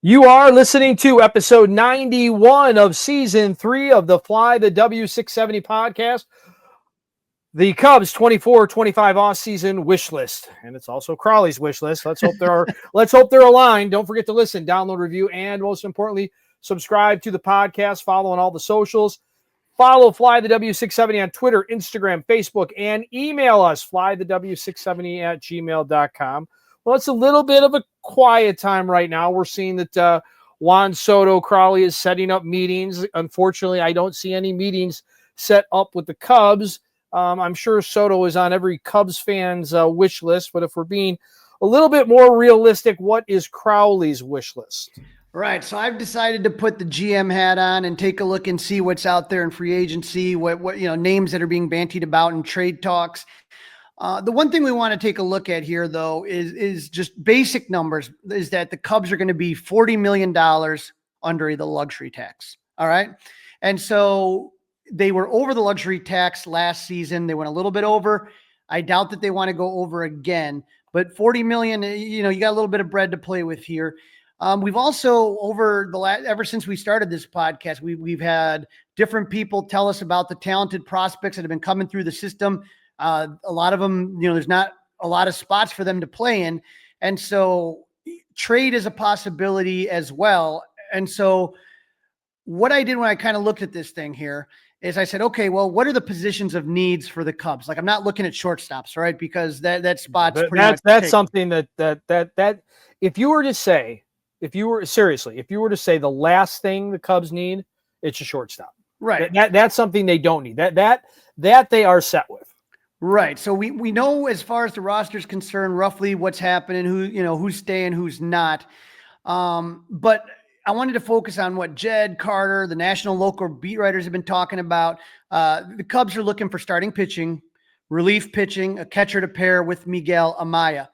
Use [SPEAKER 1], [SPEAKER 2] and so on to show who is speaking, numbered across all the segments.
[SPEAKER 1] You are listening to episode 91 of season 3 of the Fly the W670 podcast, the Cubs 24-25 offseason wish list. And it's also Crawly's wish list. Let's hope they're aligned. Don't forget to listen, download, review, and most importantly, subscribe to the podcast, follow on all the socials. Follow Fly the W670 on Twitter, Instagram, Facebook, and email us, flythew670@gmail.com. Well, it's a little bit of a quiet time right now. We're seeing that Juan Soto Crawly is setting up meetings. Unfortunately, I don't see any meetings set up with the Cubs. I'm sure Soto is on every Cubs fan's wish list, but if we're being a little bit more realistic, what is Crawly's wish list?
[SPEAKER 2] Right. So I've decided to put the GM hat on and take a look and see what's out there in free agency, what names that are being bantied about in trade talks. The one thing we want to take a look at here, though, is just basic numbers, is that the Cubs are going to be $40 million under the luxury tax. All right. And so they were over the luxury tax last season. They went a little bit over. I doubt that they want to go over again, but 40 million, you got a little bit of bread to play with here. We've also ever since we started this podcast, we've had different people tell us about the talented prospects that have been coming through the system. A lot of them, there's not a lot of spots for them to play in. And so trade is a possibility as well. And so what I did when I kind of looked at this thing here is I said, okay, well, what are the positions of needs for the Cubs? Like, I'm not looking at shortstops, right? Because that spot's pretty much
[SPEAKER 1] that's something that if you were to say the last thing the Cubs need, it's a shortstop.
[SPEAKER 2] Right.
[SPEAKER 1] That's something they don't need. That they are set with.
[SPEAKER 2] Right. So we know, as far as the roster is concerned, roughly what's happening, who's staying, who's not. But I wanted to focus on what Jed, Carter, the national local beat writers have been talking about. The Cubs are looking for starting pitching, relief pitching, a catcher to pair with Miguel Amaya.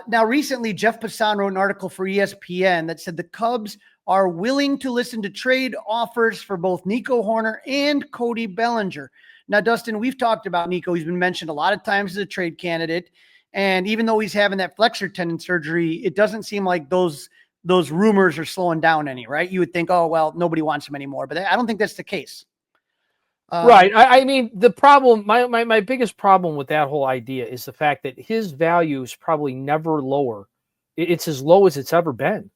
[SPEAKER 2] Now, recently, Jeff Passan wrote an article for ESPN that said the Cubs are willing to listen to trade offers for both Nico Hoerner and Cody Bellinger. Now, Dustin, we've talked about Nico. He's been mentioned a lot of times as a trade candidate. And even though he's having that flexor tendon surgery, it doesn't seem like those rumors are slowing down any, right? You would think, oh, well, nobody wants him anymore. But I don't think that's the case.
[SPEAKER 1] Right. I mean, the problem, my biggest problem with that whole idea is the fact that his value is probably never lower. It's as low as it's ever been.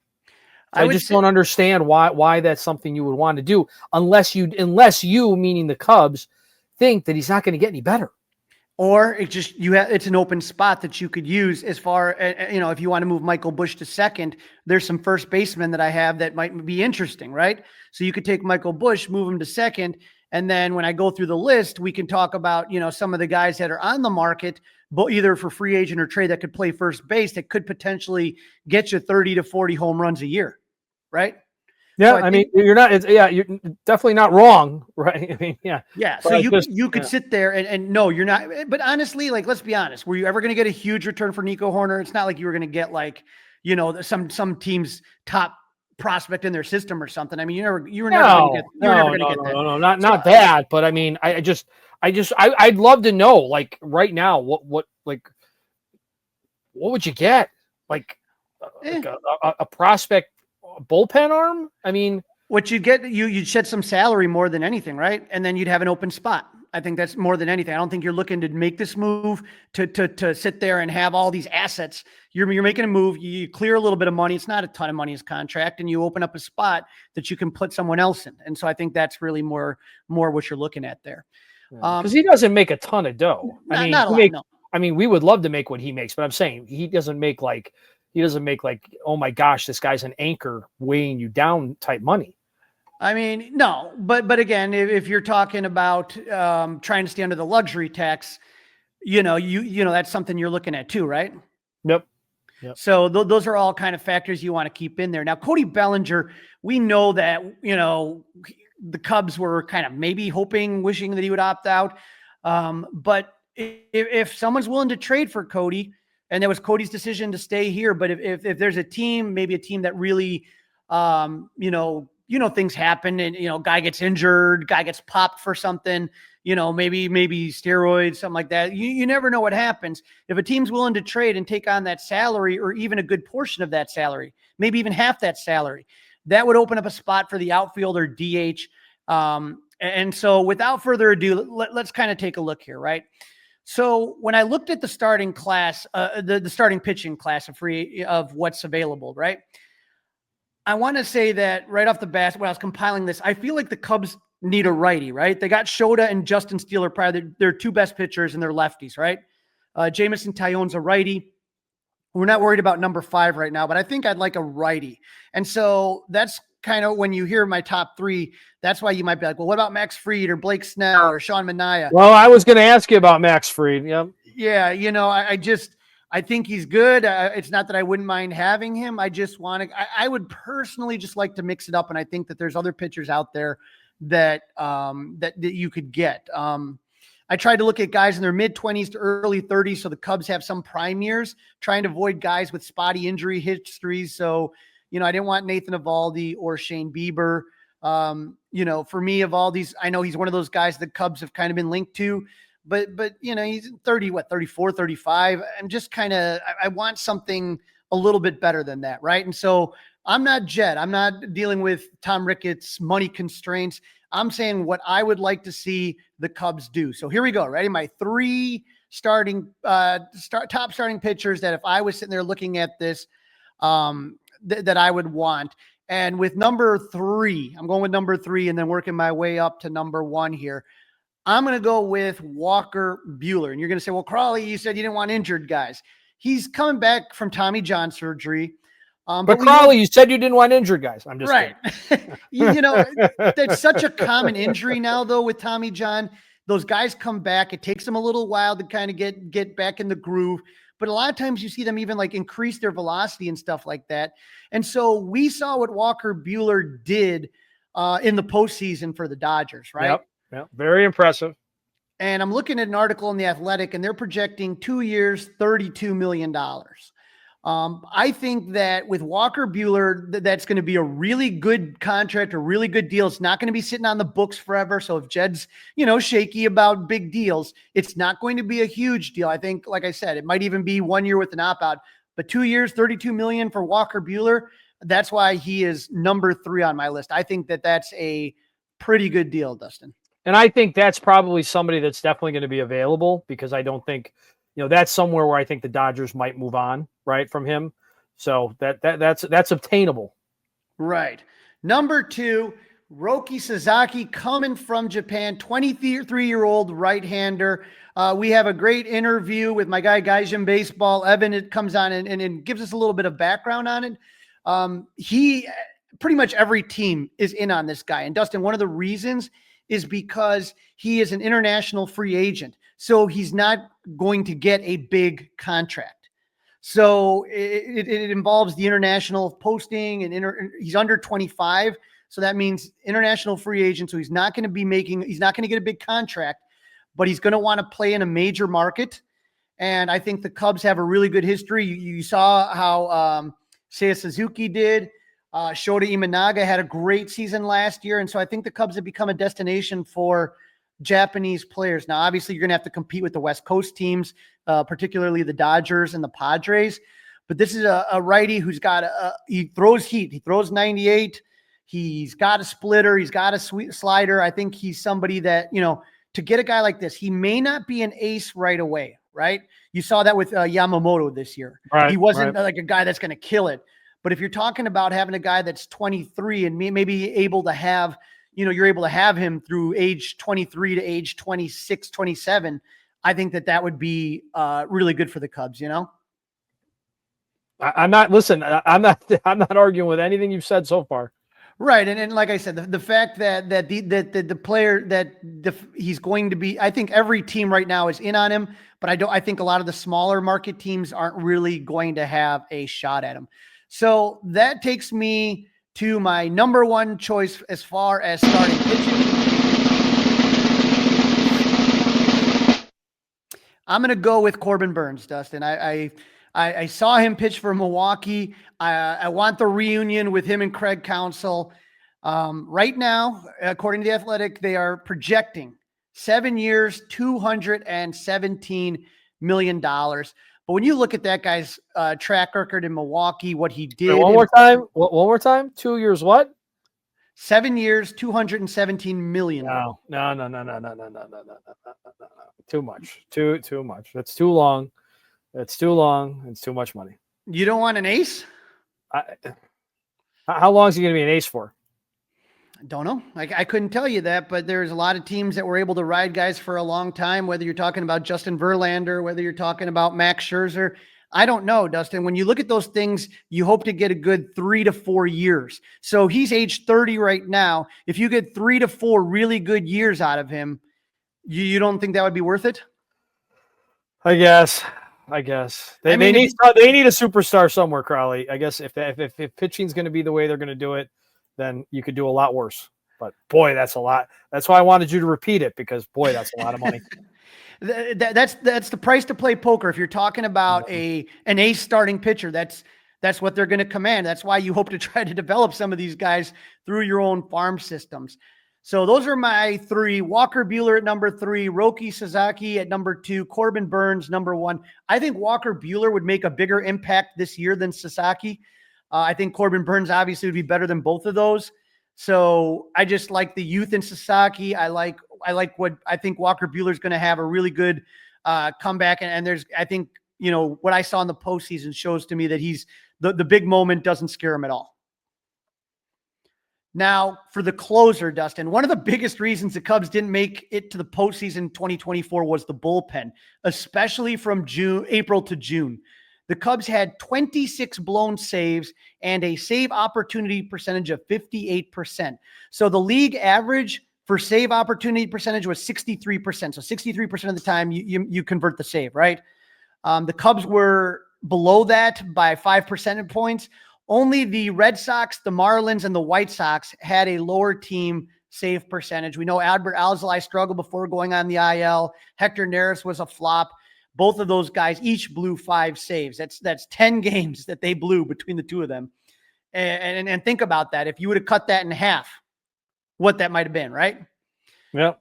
[SPEAKER 1] I just don't understand why that's something you would want to do unless you, meaning the Cubs, think that he's not going to get any better.
[SPEAKER 2] Or it's an open spot that you could use as far as, if you want to move Michael Busch to second, there's some first basemen that I have that might be interesting, right? So you could take Michael Busch, move him to second. And then when I go through the list, we can talk about, some of the guys that are on the market, but either for free agent or trade, that could play first base, that could potentially get you 30 to 40 home runs a year. Right.
[SPEAKER 1] Yeah. So I mean, you're definitely not wrong. Right. I mean, yeah.
[SPEAKER 2] Yeah. So you could sit there and no, you're not. But honestly, like, let's be honest. Were you ever going to get a huge return for Nico Hoerner? It's not like you were going to get some team's top prospect in their system or something. I mean, you were never going to get that.
[SPEAKER 1] No, not that. But I mean, I'd love to know, like, right now, what would you get? Like a prospect bullpen arm? I mean,
[SPEAKER 2] what you'd get, you'd shed some salary more than anything, right? And then you'd have an open spot. I think that's more than anything. I don't think you're looking to make this move to sit there and have all these assets. You're making a move. You clear a little bit of money. It's not a ton of money as contract, and you open up a spot that you can put someone else in. And so I think that's really more what you're looking at there.
[SPEAKER 1] Because he doesn't make a ton of dough.
[SPEAKER 2] Not a lot, no.
[SPEAKER 1] I mean, we would love to make what he makes, but I'm saying he doesn't make like, oh my gosh, this guy's an anchor weighing you down type money.
[SPEAKER 2] I mean, no, but again, if you're talking about trying to stay under the luxury tax, that's something you're looking at too, right?
[SPEAKER 1] Yep.
[SPEAKER 2] So those are all kind of factors you want to keep in there. Now, Cody Bellinger, we know that, the Cubs were kind of maybe wishing that he would opt out. But if someone's willing to trade for Cody, and that was Cody's decision to stay here, but if there's a team, maybe a team that really, things happen and, guy gets injured, guy gets popped for something, maybe steroids, something like that. You never know what happens. If a team's willing to trade and take on that salary, or even a good portion of that salary, maybe even half that salary, that would open up a spot for the outfield or DH. And so without further ado, let's kind of take a look here, right? So when I looked at the starting class, the starting pitching class of what's available, right? I want to say that right off the bat, when I was compiling this, I feel like the Cubs need a righty, right? They got Shota and Justin Steele are probably their two best pitchers, and they're lefties, right? Jamison Tyon's a righty. We're not worried about number 5 right now, but I think I'd like a righty. And so that's kind of when you hear my top 3, that's why you might be like, well, what about Max Fried or Blake Snell or Sean Manaea?
[SPEAKER 1] Well, I was going to ask you about Max Fried. Yep.
[SPEAKER 2] Yeah. I think he's good. It's not that I wouldn't mind having him. I just want to, I would personally just like to mix it up. And I think that there's other pitchers out there that you could get. I tried to look at guys in their mid-20s to early 30s, so the Cubs have some prime years, trying to avoid guys with spotty injury histories. So, I didn't want Nathan Eovaldi or Shane Bieber. For me, Eovaldi's, I know he's one of those guys the Cubs have kind of been linked to, but he's 34, 35. I'm just I want something a little bit better than that, right? And so I'm not Jet. I'm not dealing with Tom Ricketts' money constraints. I'm saying what I would like to see the Cubs do. So here we go. Ready? My 3 top starting pitchers that if I was sitting there looking at this, that I would want. And with number 3, I'm going with number 3 and then working my way up to number 1 here. I'm going to go with Walker Buehler. And you're going to say, well, Crawly, you said you didn't want injured guys. He's coming back from Tommy John surgery.
[SPEAKER 1] But Crawly, you said you didn't want injured guys. I'm just
[SPEAKER 2] right. That's such a common injury now, though, with Tommy John. Those guys come back. It takes them a little while to kind of get back in the groove. But a lot of times you see them even increase their velocity and stuff like that. And so we saw what Walker Buehler did in the postseason for the Dodgers, right?
[SPEAKER 1] Yep. Very impressive.
[SPEAKER 2] And I'm looking at an article in The Athletic, and they're projecting 2 years, $32 million. I think that with Walker Buehler, that's going to be a really good contract, a really good deal. It's not going to be sitting on the books forever. So if Jed's, shaky about big deals, it's not going to be a huge deal. I think, like I said, it might even be 1 year with an opt-out, but 2 years, $32 million for Walker Buehler. That's why he is number 3 on my list. I think that that's a pretty good deal, Dustin.
[SPEAKER 1] And I think that's probably somebody that's definitely going to be available, because I don't think, that's somewhere where I think the Dodgers might move on, right, from him. So that's obtainable.
[SPEAKER 2] Right. Number 2, Roki Sasaki, coming from Japan, 23-year-old right-hander. We have a great interview with my guy Gaijin Baseball. Evan, it comes on and gives us a little bit of background on it. He pretty much every team is in on this guy. And Dustin, one of the reasons is because he is an international free agent. So he's not going to get a big contract. So it involves the international posting and he's under 25. So that means international free agent. So he's not going to get a big contract, but he's going to want to play in a major market. And I think the Cubs have a really good history. You saw how Seiya Suzuki did. Shota Imanaga had a great season last year. And so I think the Cubs have become a destination for Japanese players. Now, obviously, you're going to have to compete with the West Coast teams, particularly the Dodgers and the Padres. But this is a righty who's got he throws heat. He throws 98. He's got a splitter. He's got a sweet slider. I think he's somebody that, to get a guy like this, he may not be an ace right away, right? You saw that with Yamamoto this year. Right, he wasn't like a guy that's going to kill it. But if you're talking about having a guy that's 23 and maybe able to have, you're able to have him through age 23 to age 26, 27, I think that would be really good for the Cubs,
[SPEAKER 1] I'm not arguing with anything you've said so far.
[SPEAKER 2] Right. And like I said, the fact that the player he's going to be, I think every team right now is in on him, but I think a lot of the smaller market teams aren't really going to have a shot at him. So that takes me to my number 1 choice as far as starting pitching. I'm going to go with Corbin Burns, Dustin. I saw him pitch for Milwaukee. I want the reunion with him and Craig Counsell. Right now, according to The Athletic, they are projecting 7 years, $217 million. But when you look at that guy's track record in Milwaukee, what he did.
[SPEAKER 1] Wait, one more time. One more time. 2 years what?
[SPEAKER 2] 7 years, $217 million.
[SPEAKER 1] No. Too much. Too much. That's too long. It's too long. It's too much money.
[SPEAKER 2] You don't want an ace?
[SPEAKER 1] How long is he going to be an ace for?
[SPEAKER 2] Don't know. I couldn't tell you that, but there's a lot of teams that were able to ride guys for a long time, whether you're talking about Justin Verlander, whether you're talking about Max Scherzer. I don't know, Dustin. When you look at those things, you hope to get a good 3 to 4 years. So he's age 30 right now. If you get 3 to 4 really good years out of him, you don't think that would be worth it?
[SPEAKER 1] I guess they need a superstar somewhere, Crawly. I guess if pitching is going to be the way they're going to do it, then you could do a lot worse. But boy, that's a lot. That's why I wanted you to repeat it, because boy, that's a lot of money.
[SPEAKER 2] That's the price to play poker. If you're talking about an ace starting pitcher, that's what they're going to command. That's why you hope to try to develop some of these guys through your own farm systems. So those are my 3. Walker Buehler at number 3, Roki Sasaki at number 2, Corbin Burnes number 1. I think Walker Buehler would make a bigger impact this year than Sasaki. I think Corbin Burnes obviously would be better than both of those. So I just like the youth in Sasaki. I like what I think Walker Buehler is going to have a really good comeback. And there's, I think, what I saw in the postseason shows to me that he's the big moment doesn't scare him at all. Now for the closer, Dustin, one of the biggest reasons the Cubs didn't make it to the postseason 2024 was the bullpen, especially from April to June. The Cubs had 26 blown saves and a save opportunity percentage of 58%. So the league average for save opportunity percentage was 63%. So 63% of the time you convert the save, right? The Cubs were below that by 5 percentage points. Only the Red Sox, the Marlins, and the White Sox had a lower team save percentage. We know Albert Alzolay struggled before going on the IL. Hector Neris was a flop. Both of those guys each blew 5 saves. That's 10 games that they blew between the two of them. And think about that. If you would have cut that in half, what that might have been, right?
[SPEAKER 1] Yeah.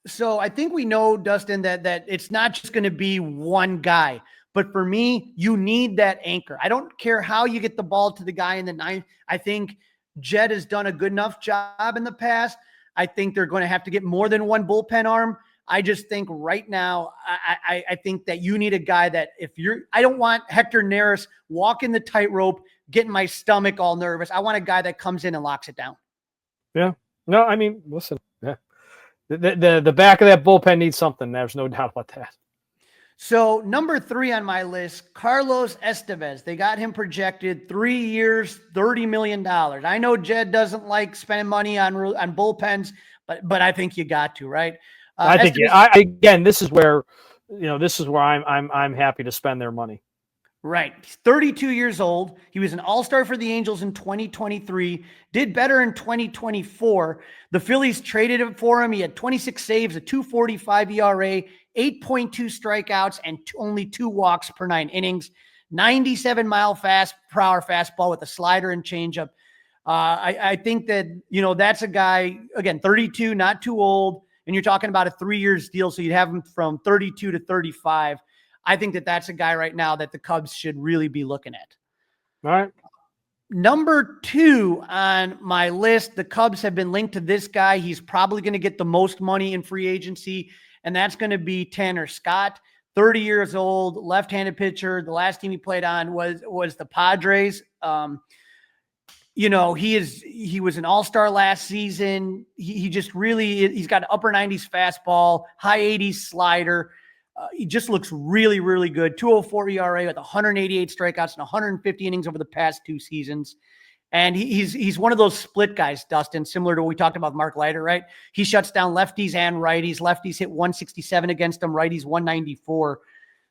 [SPEAKER 2] So I think we know, Dustin, that it's not just going to be one guy. But for me, you need that anchor. I don't care how you get the ball to the guy in the ninth. I think Jed has done a good enough job in the past. I think they're going to have to get more than one bullpen arm. I just think right now, I think that you need a guy that I don't want Hector Neris walking the tightrope, getting my stomach all nervous. I want a guy that comes in and locks it down.
[SPEAKER 1] Yeah. No, I mean, listen, yeah. The back of that bullpen needs something. There's no doubt about that.
[SPEAKER 2] So number 3 on my list, Carlos Estevez. They got him projected 3 years, $30 million. I know Jed doesn't like spending money on bullpens, but I think you got to, right?
[SPEAKER 1] I think again, this is where I'm happy to spend their money.
[SPEAKER 2] Right. He's 32 years old. He was an all-star for the Angels in 2023, did better in 2024. The Phillies traded him for him. He had 26 saves, a 2.45 ERA, 8.2 strikeouts, and only 2 walks per 9 innings. 97-mile-per-hour fastball with a slider and changeup. I think that, that's a guy, again, 32, not too old, and you're talking about a 3-year deal, so you'd have him from 32 to 35. I think that that's a guy right now that the Cubs should really be looking at.
[SPEAKER 1] All right.
[SPEAKER 2] Number 2 on my list, the Cubs have been linked to this guy. He's probably going to get the most money in free agency, and that's going to be Tanner Scott, 30 years old, left-handed pitcher. The last team he played on was the Padres. He was an all-star last season. He just really, he's got upper 90s fastball, high 80s slider. He just looks really, really good. 2.04 ERA with 188 strikeouts and 150 innings over the past 2 seasons. And he's one of those split guys, Dustin, similar to what we talked about with Mark Leiter, right? He shuts down lefties and righties. Lefties hit 167 against him, righties 194.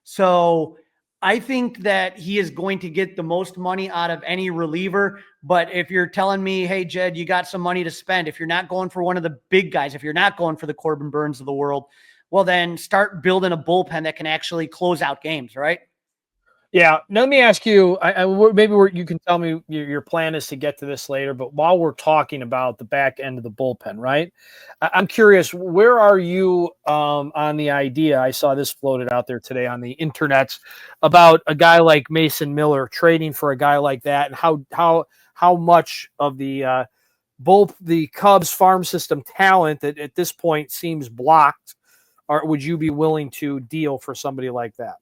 [SPEAKER 2] So I think that he is going to get the most money out of any reliever. But if you're telling me, hey, Jed, you got some money to spend, if you're not going for one of the big guys, if you're not going for the Corbin Burnes of the world, well, then start building a bullpen that can actually close out games, right?
[SPEAKER 1] Yeah. Now, let me ask you, you can tell me your plan is to get to this later, but while we're talking about the back end of the bullpen, right? I'm curious, where are you on the idea? I saw this floated out there today on the internet about a guy like Mason Miller trading for a guy like that, and how much of the both the Cubs farm system talent that at this point seems blocked, or would you be willing to deal for somebody like that?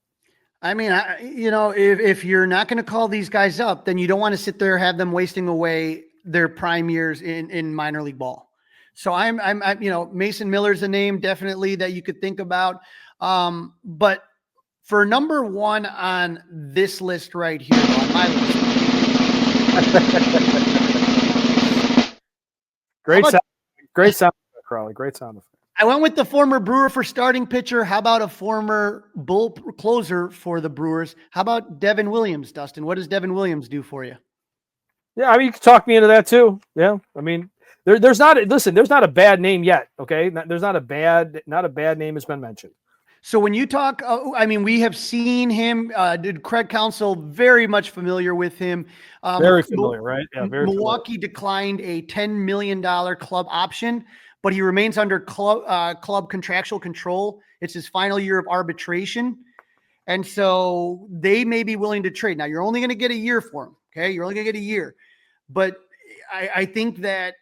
[SPEAKER 2] I mean, if you're not going to call these guys up, then you don't want to sit there, have them wasting away their prime years in minor league ball. So Mason Miller's a name definitely that you could think about. But for number one on this list right here, on my list.
[SPEAKER 1] Great sound, Crawly. Great sound effect.
[SPEAKER 2] I went with the former Brewer for starting pitcher. How about a former bull closer for the Brewers? How about Devin Williams, Dustin? What does Devin Williams do for you?
[SPEAKER 1] Yeah, I mean, you can talk me into that too. Yeah, I mean, there's not a bad name yet. Okay, there's not a bad name has been mentioned.
[SPEAKER 2] So when you talk, we have seen him. Did Craig Counsell very much familiar with him?
[SPEAKER 1] Very familiar, right? Yeah, very.
[SPEAKER 2] Milwaukee
[SPEAKER 1] familiar.
[SPEAKER 2] Declined a $10 million club option, but he remains under club contractual control. It's his final year of arbitration. And so they may be willing to trade. Now, you're only going to get a year for him. Okay. You're only going to get a year. But I think that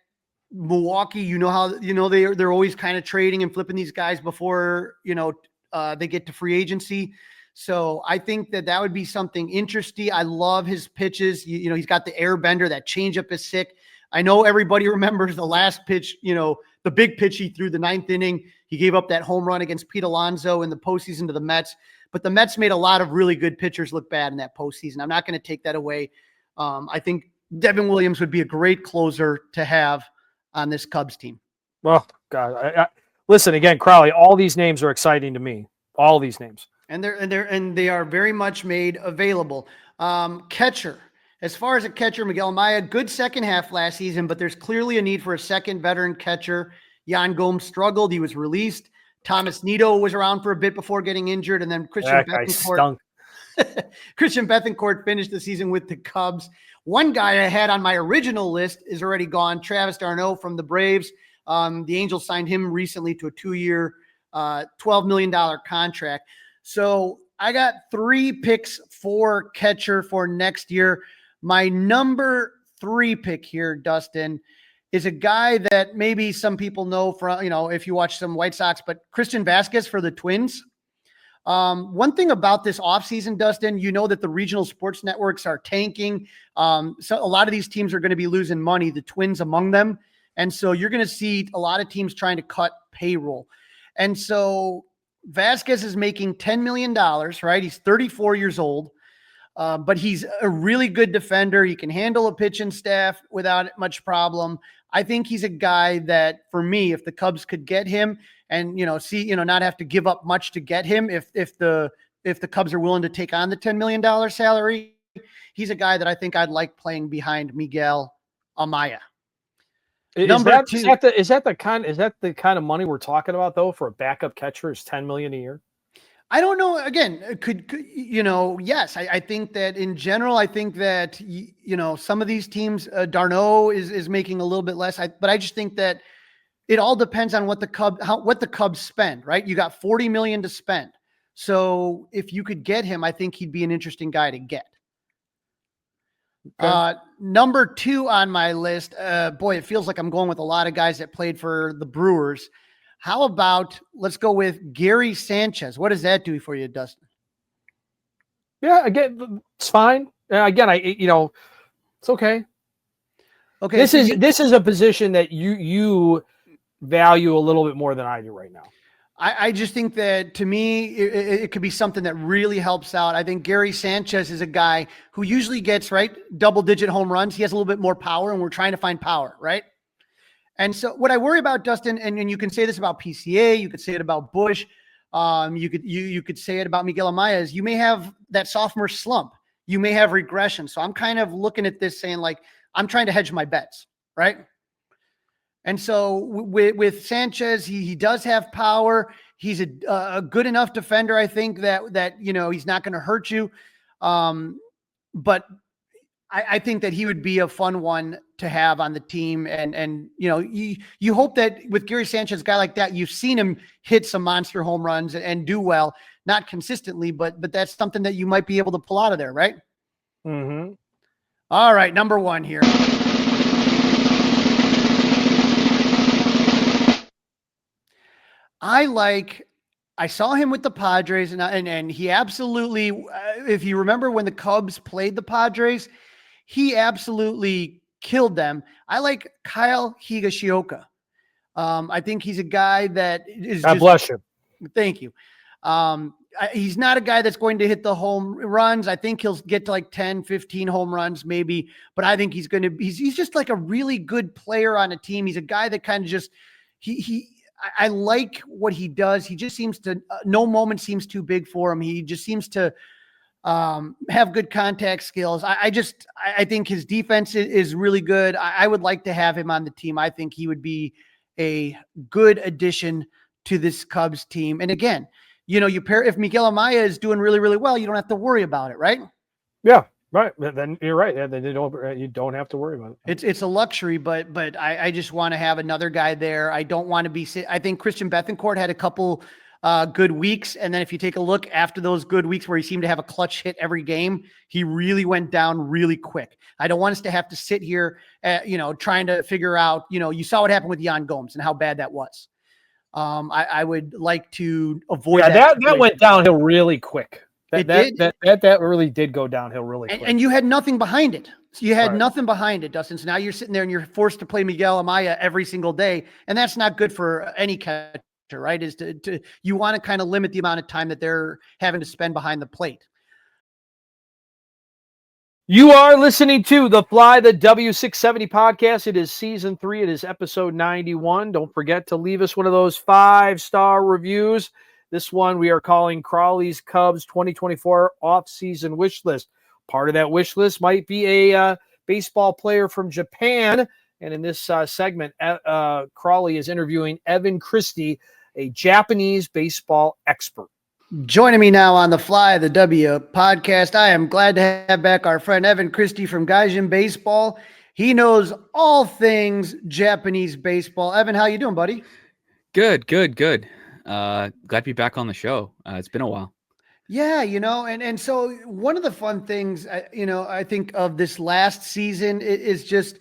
[SPEAKER 2] Milwaukee, they're always kind of trading and flipping these guys before, they get to free agency. So I think that would be something interesting. I love his pitches. He's got the air bender. That changeup is sick. I know everybody remembers the last pitch, the big pitch he threw the ninth inning. He gave up that home run against Pete Alonso in the postseason to the Mets. But the Mets made a lot of really good pitchers look bad in that postseason. I'm not going to take that away. I think Devin Williams would be a great closer to have on this Cubs team.
[SPEAKER 1] Well, God, listen again, Crawly. All these names are exciting to me. All these names,
[SPEAKER 2] and they are very much made available. Catcher. As far as a catcher, Miguel Amaya, good second half last season, but there's clearly a need for a second veteran catcher. Yan Gomes struggled. He was released. Thomas Nido was around for a bit before getting injured, and then Christian Bethancourt finished the season with the Cubs. One guy I had on my original list is already gone, Travis d'Arnaud from the Braves. The Angels signed him recently to a 2-year, $12 million contract. So I got 3 picks for catcher for next year. My number 3 pick here, Dustin, is a guy that maybe some people know from, if you watch some White Sox, but Christian Vazquez for the Twins. One thing about this offseason, Dustin, that the regional sports networks are tanking. So a lot of these teams are going to be losing money, the Twins among them. And so you're going to see a lot of teams trying to cut payroll. And so Vazquez is making $10 million, right? He's 34 years old. But he's a really good defender. He can handle a pitching staff without much problem. I think he's a guy that, for me, if the Cubs could get him and, not have to give up much to get him, if the Cubs are willing to take on the $10 million salary, he's a guy that I think I'd like playing behind Miguel Amaya.
[SPEAKER 1] Is that the kind of money we're talking about though for a backup catcher is $10 million a year?
[SPEAKER 2] I don't know. Again, yes, I think that in general, I think that, some of these teams, d'Arnaud is making a little bit less. But I just think that it all depends on what the Cubs spend, right? You got $40 million to spend. So if you could get him, I think he'd be an interesting guy to get. Okay. Number 2 on my list, it feels like I'm going with a lot of guys that played for the Brewers. How about let's go with Gary Sanchez? What does that do for you, Dustin?
[SPEAKER 1] Yeah, again, it's fine. Again, it's okay. Okay, this is a position that you value a little bit more than I do right now.
[SPEAKER 2] I just think that, to me, it could be something that really helps out. I think Gary Sanchez is a guy who usually gets, double-digit home runs. He has a little bit more power, and we're trying to find power, right? And so what I worry about, Dustin, and you can say this about PCA, you could say it about Bush, you could say it about Miguel Amaya, is you may have that sophomore slump. You may have regression. So I'm kind of looking at this saying, I'm trying to hedge my bets, right? And so with Sanchez, he does have power. He's a good enough defender, I think, that he's not going to hurt you. But I think that he would be a fun one to have on the team. And you hope that with Gary Sanchez, a guy like that, you've seen him hit some monster home runs and do well, not consistently, but that's something that you might be able to pull out of there, right?
[SPEAKER 1] Mm-hmm.
[SPEAKER 2] All right, number one here. I saw him with the Padres, and he absolutely, if you remember when the Cubs played the Padres, he absolutely killed them. I like Kyle Higashioka. I think he's a guy that is
[SPEAKER 1] God bless you.
[SPEAKER 2] Thank you. He's not a guy that's going to hit the home runs. I think he'll get to like 10, 15 home runs maybe, but I think he's just like a really good player on a team. He's a guy that kind of just, I like what he does. He just seems to, no moment seems too big for him. He just seems to have good contact skills. I think his defense is really good. I would like to have him on the team. I think he would be a good addition to this Cubs team. And again, if Miguel Amaya is doing really, really well, you don't have to worry about it, right?
[SPEAKER 1] Yeah, right. Then you're right. Yeah, you don't have to worry about it.
[SPEAKER 2] It's a luxury, but I just want to have another guy there. I don't want to be. I think Christian Bethancourt had a couple good weeks, and then if you take a look after those good weeks where he seemed to have a clutch hit every game, he really went down really quick. I don't want us to have to sit here, trying to figure out. You saw what happened with Yan Gomes and how bad that was. I would like to avoid
[SPEAKER 1] that went downhill really quick. That really did go downhill really quick.
[SPEAKER 2] And you had nothing behind it. So you had nothing behind it, Dustin. So now you're sitting there and you're forced to play Miguel Amaya every single day. And that's not good for any catcher, right? You want to kind of limit the amount of time that they're having to spend behind the plate.
[SPEAKER 1] You are listening to the Fly the W670 podcast. It is season 3. It is episode 91. Don't forget to leave us one of those 5-star reviews. This one we are calling Crawly's Cubs 2024 offseason wish list. Part of that wish list might be a baseball player from Japan. And in this segment, Crawly is interviewing Evan Christie, a Japanese baseball expert.
[SPEAKER 2] Joining me now on the Fly the W podcast, I am glad to have back our friend Evan Christie from Gaijin Baseball. He knows all things Japanese baseball. Evan, how you doing, buddy?
[SPEAKER 3] Good. Glad to be back on the show. It's been a while.
[SPEAKER 2] Yeah, and so one of the fun things, I think of this last season is just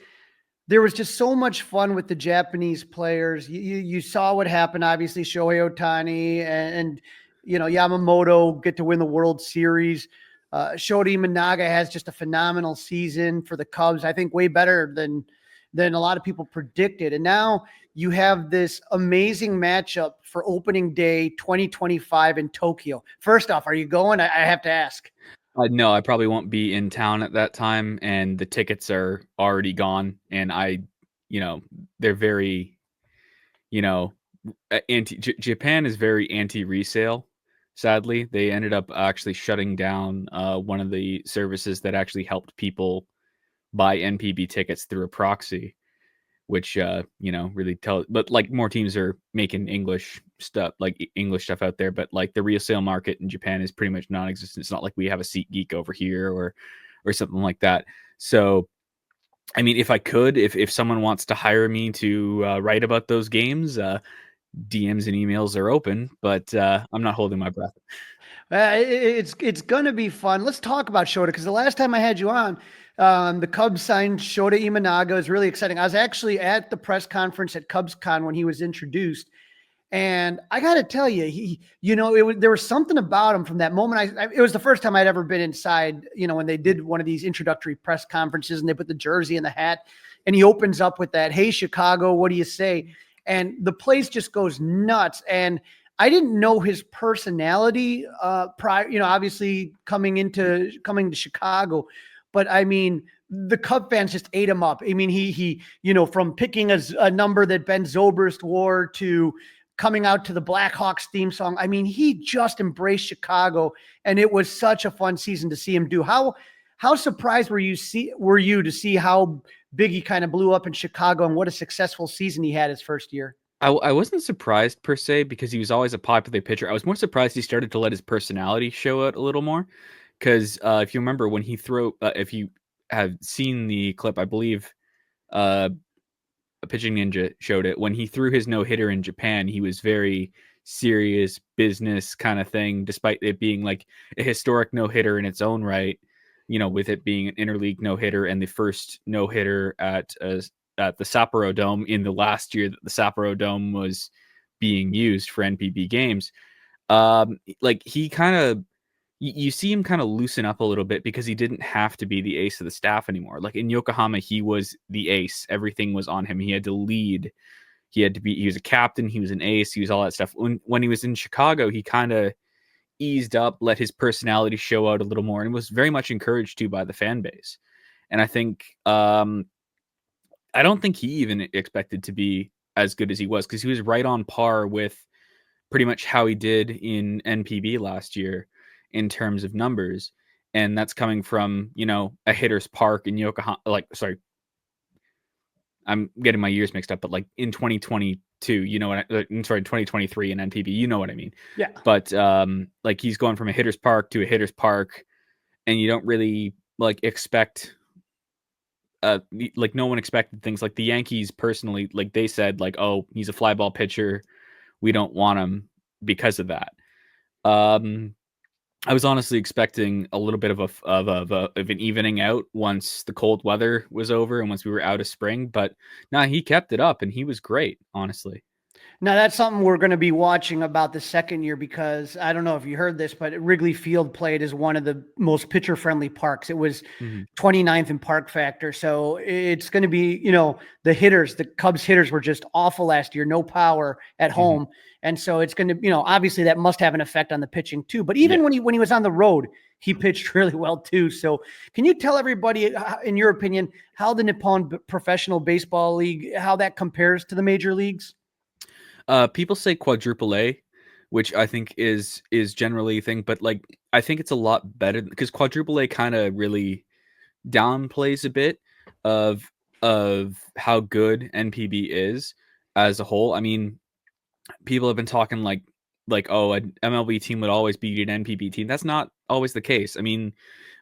[SPEAKER 2] there was just so much fun with the Japanese players. You saw what happened, obviously, Shohei Ohtani and Yamamoto get to win the World Series. Shota Imanaga has just a phenomenal season for the Cubs. I think way better than a lot of people predicted. And now you have this amazing matchup for opening day 2025 in Tokyo. First off, are you going? I have to ask.
[SPEAKER 3] No, I probably won't be in town at that time, and the tickets are already gone. And they're very, Japan is very anti-resale. Sadly, they ended up actually shutting down one of the services that actually helped people buy NPB tickets through a proxy, which really but like more teams are making English stuff out there, but like the resale market in Japan is pretty much non-existent. It's not like we have a SeatGeek over here or something like that. So I mean, if I could, if someone wants to hire me to write about those games, DMs and emails are open, but I'm not holding my breath.
[SPEAKER 2] It's going to be fun. Let's talk about Shota, because the last time I had you on, the Cubs signed Shota Imanaga. It was really exciting. I was actually at the press conference at CubsCon when he was introduced, and I got to tell you, there was something about him from that moment. It was the first time I'd ever been inside, when they did one of these introductory press conferences and they put the jersey and the hat, and he opens up with that, "Hey, Chicago, what do you say?" And the place just goes nuts. And I didn't know his personality prior, obviously coming to Chicago, but I mean, the Cub fans just ate him up. I mean, he from picking a number that Ben Zobrist wore to coming out to the Blackhawks theme song. I mean, he just embraced Chicago, and it was such a fun season to see him do. How surprised were you to see how big he kind of blew up in Chicago and what a successful season he had his first year?
[SPEAKER 3] I wasn't surprised per se, because he was always a popular pitcher. I was more surprised he started to let his personality show out a little more, Because if you remember when he if you have seen the clip, I believe a Pitching Ninja showed it, when he threw his no-hitter in Japan, he was very serious business kind of thing, despite it being like a historic no-hitter in its own right, with it being an interleague no-hitter and the first no-hitter at the Sapporo Dome in the last year that the Sapporo Dome was being used for NPB games. Like he kind of, you see him kind of loosen up a little bit because he didn't have to be the ace of the staff anymore. Like in Yokohama, he was the ace. Everything was on him. He had to lead. He was a captain. He was an ace. He was all that stuff. When he was in Chicago, he kind of eased up, let his personality show out a little more, and was very much encouraged to by the fan base. And I think, I don't think he even expected to be as good as he was, because he was right on par with pretty much how he did in NPB last year in terms of numbers. And that's coming from, a hitter's park in Yokohama, I'm getting my years mixed up, but like in 2022, 2023 in NPB, you know what I mean?
[SPEAKER 2] Yeah.
[SPEAKER 3] But like he's going from a hitter's park to a hitter's park, and you don't really like expect, like no one expected things like the Yankees personally, like they said like, oh, he's a fly ball pitcher, we don't want him because of that. I was honestly expecting a little bit of an evening out once the cold weather was over and once we were out of spring, but he kept it up and he was great, honestly.
[SPEAKER 2] Now that's something we're going to be watching about the second year, because I don't know if you heard this, but Wrigley Field played as one of the most pitcher friendly parks. It was 29th in park factor. So it's going to be, the Cubs hitters were just awful last year, no power at home. And so it's going to, obviously that must have an effect on the pitching too. But even when he was on the road, he pitched really well too. So can you tell everybody, in your opinion, how the Nippon Professional Baseball League, how that compares to the major leagues?
[SPEAKER 3] People say quadruple A, which I think is generally a thing, but like I think it's a lot better because quadruple A kind of really downplays a bit of how good NPB is as a whole. I mean, people have been talking like oh, an MLB team would always beat an NPB team. That's not always the case. I mean,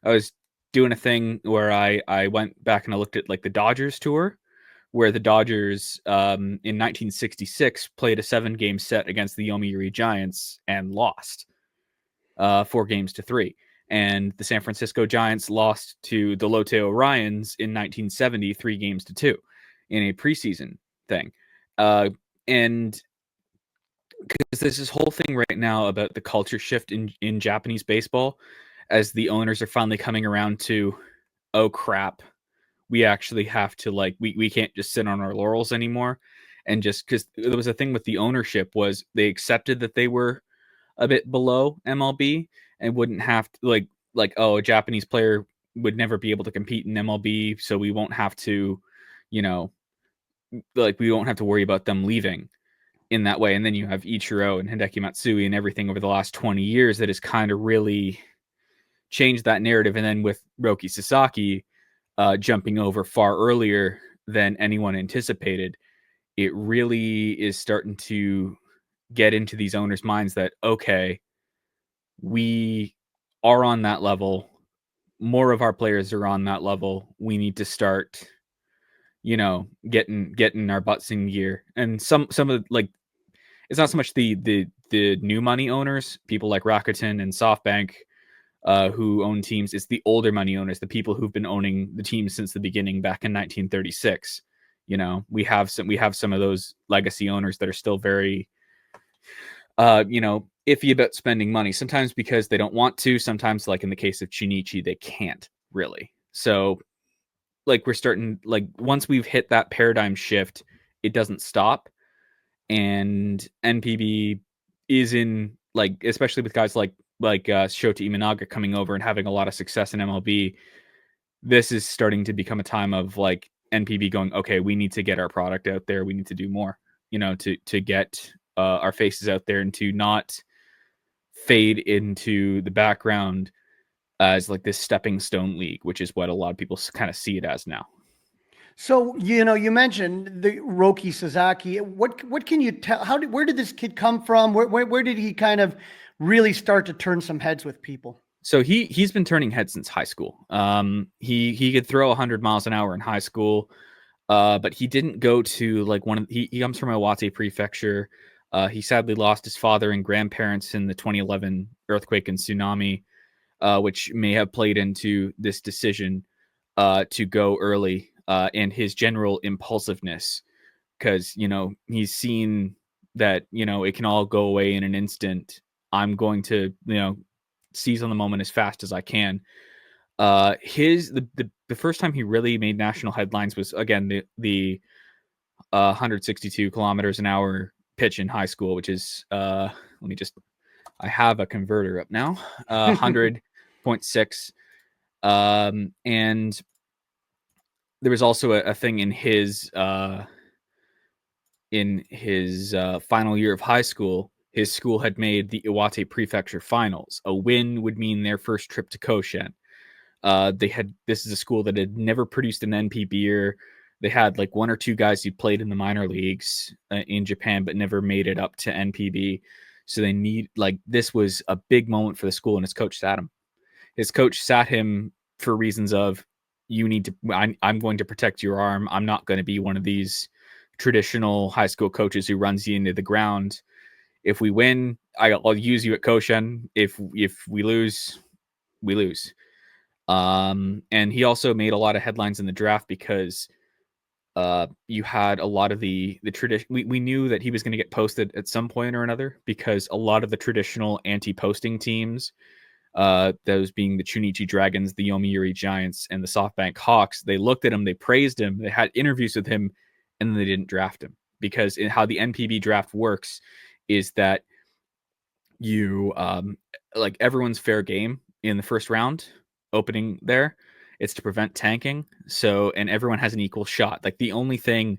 [SPEAKER 3] I was doing a thing where I went back and I looked at like the Dodgers tour, where the Dodgers in 1966 played a 7-game set against the Yomiuri Giants and lost 4-3. And the San Francisco Giants lost to the Lotte Orions in 1970, 3-2 in a preseason thing. And because there's this whole thing right now about the culture shift in Japanese baseball, as the owners are finally coming around to, oh crap, we actually have to we can't just sit on our laurels anymore. And just because there was a thing with the ownership was they accepted that they were a bit below MLB and wouldn't have to oh, a Japanese player would never be able to compete in MLB. So we won't have to, we won't have to worry about them leaving in that way. And then you have Ichiro and Hideki Matsui and everything over the last 20 years that has kind of really changed that narrative. And then with Roki Sasaki, jumping over far earlier than anyone anticipated, it really is starting to get into these owners' minds that, okay, we are on that level. More of our players are on that level. We need to start, getting our butts in gear. And some of it's not so much the new money owners, people like Rakuten and SoftBank, who own teams. It's the older money owners, the people who've been owning the team since the beginning back in 1936. We have some of those legacy owners that are still very, iffy about spending money. Sometimes because they don't want to. Sometimes, like in the case of Chinichi, they can't really. So, we're starting once we've hit that paradigm shift, it doesn't stop. And NPB is in especially with guys like Shota Imanaga coming over and having a lot of success in MLB, this is starting to become a time of NPB going, okay, we need to get our product out there. We need to do more, to get our faces out there and to not fade into the background as this stepping stone league, which is what a lot of people kind of see it as now.
[SPEAKER 2] So, you mentioned the Roki Sasaki. What can you tell? Where did this kid come from? Where did he kind of really start to turn some heads with people?
[SPEAKER 3] So he's been turning heads since high school. He could throw 100 miles an hour in high school, but he didn't go to like he comes from Iwate Prefecture. He sadly lost his father and grandparents in the 2011 earthquake and tsunami, which may have played into this decision to go early, and his general impulsiveness, because he's seen that it can all go away in an instant. I'm going to seize on the moment as fast as I can. The first time he really made national headlines was again the 162 kilometers an hour pitch in high school, which is I have a converter up now, 100.6. And there was also a thing in his final year of high school. His school had made the Iwate Prefecture finals. A win would mean their first trip to Koshen. This is a school that had never produced an NPBer. They had like one or two guys who played in the minor leagues in Japan, but never made it up to NPB. So this was a big moment for the school, and his coach sat him. His coach sat him for reasons of, I'm going to protect your arm. I'm not going to be one of these traditional high school coaches who runs you into the ground. If we win, I'll use you at Koshen. If we lose, we lose. And he also made a lot of headlines in the draft because you had a lot of the tradition. We knew that he was going to get posted at some point or another, because a lot of the traditional anti-posting teams, those being the Chunichi Dragons, the Yomiuri Giants, and the SoftBank Hawks, they looked at him, they praised him, they had interviews with him, and then they didn't draft him. Because in how the NPB draft works is that you like everyone's fair game in the first round opening there. It's to prevent tanking. So, and everyone has an equal shot. Like the only thing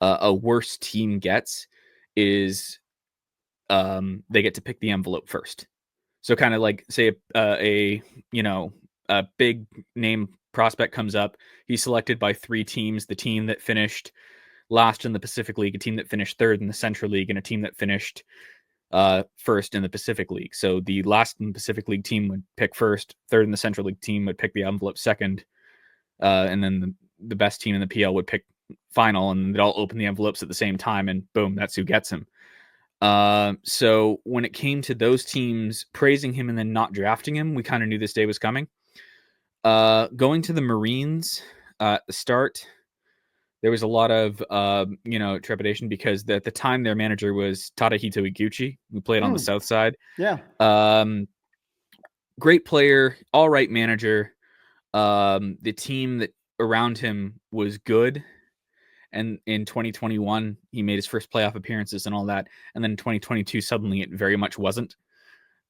[SPEAKER 3] a worse team gets is they get to pick the envelope first. So kind of like say a big name prospect comes up. He's selected by 3 teams: the team that finished last in the Pacific League, a team that finished third in the Central League, and a team that finished first in the Pacific League. So the last in the Pacific League team would pick first, third in the Central League team would pick the envelope second, and then the best team in the PL would pick final, and they'd all open the envelopes at the same time, and boom, that's who gets him. So when it came to those teams praising him and then not drafting him, we kind of knew this day was coming. Going to the Marines at the start, there was a lot of trepidation, because at the time their manager was Tadahito Iguchi, who played on the South Side.
[SPEAKER 2] Yeah.
[SPEAKER 3] Great player, all right manager. The team that around him was good. And in 2021, he made his first playoff appearances and all that. And then in 2022, suddenly it very much wasn't.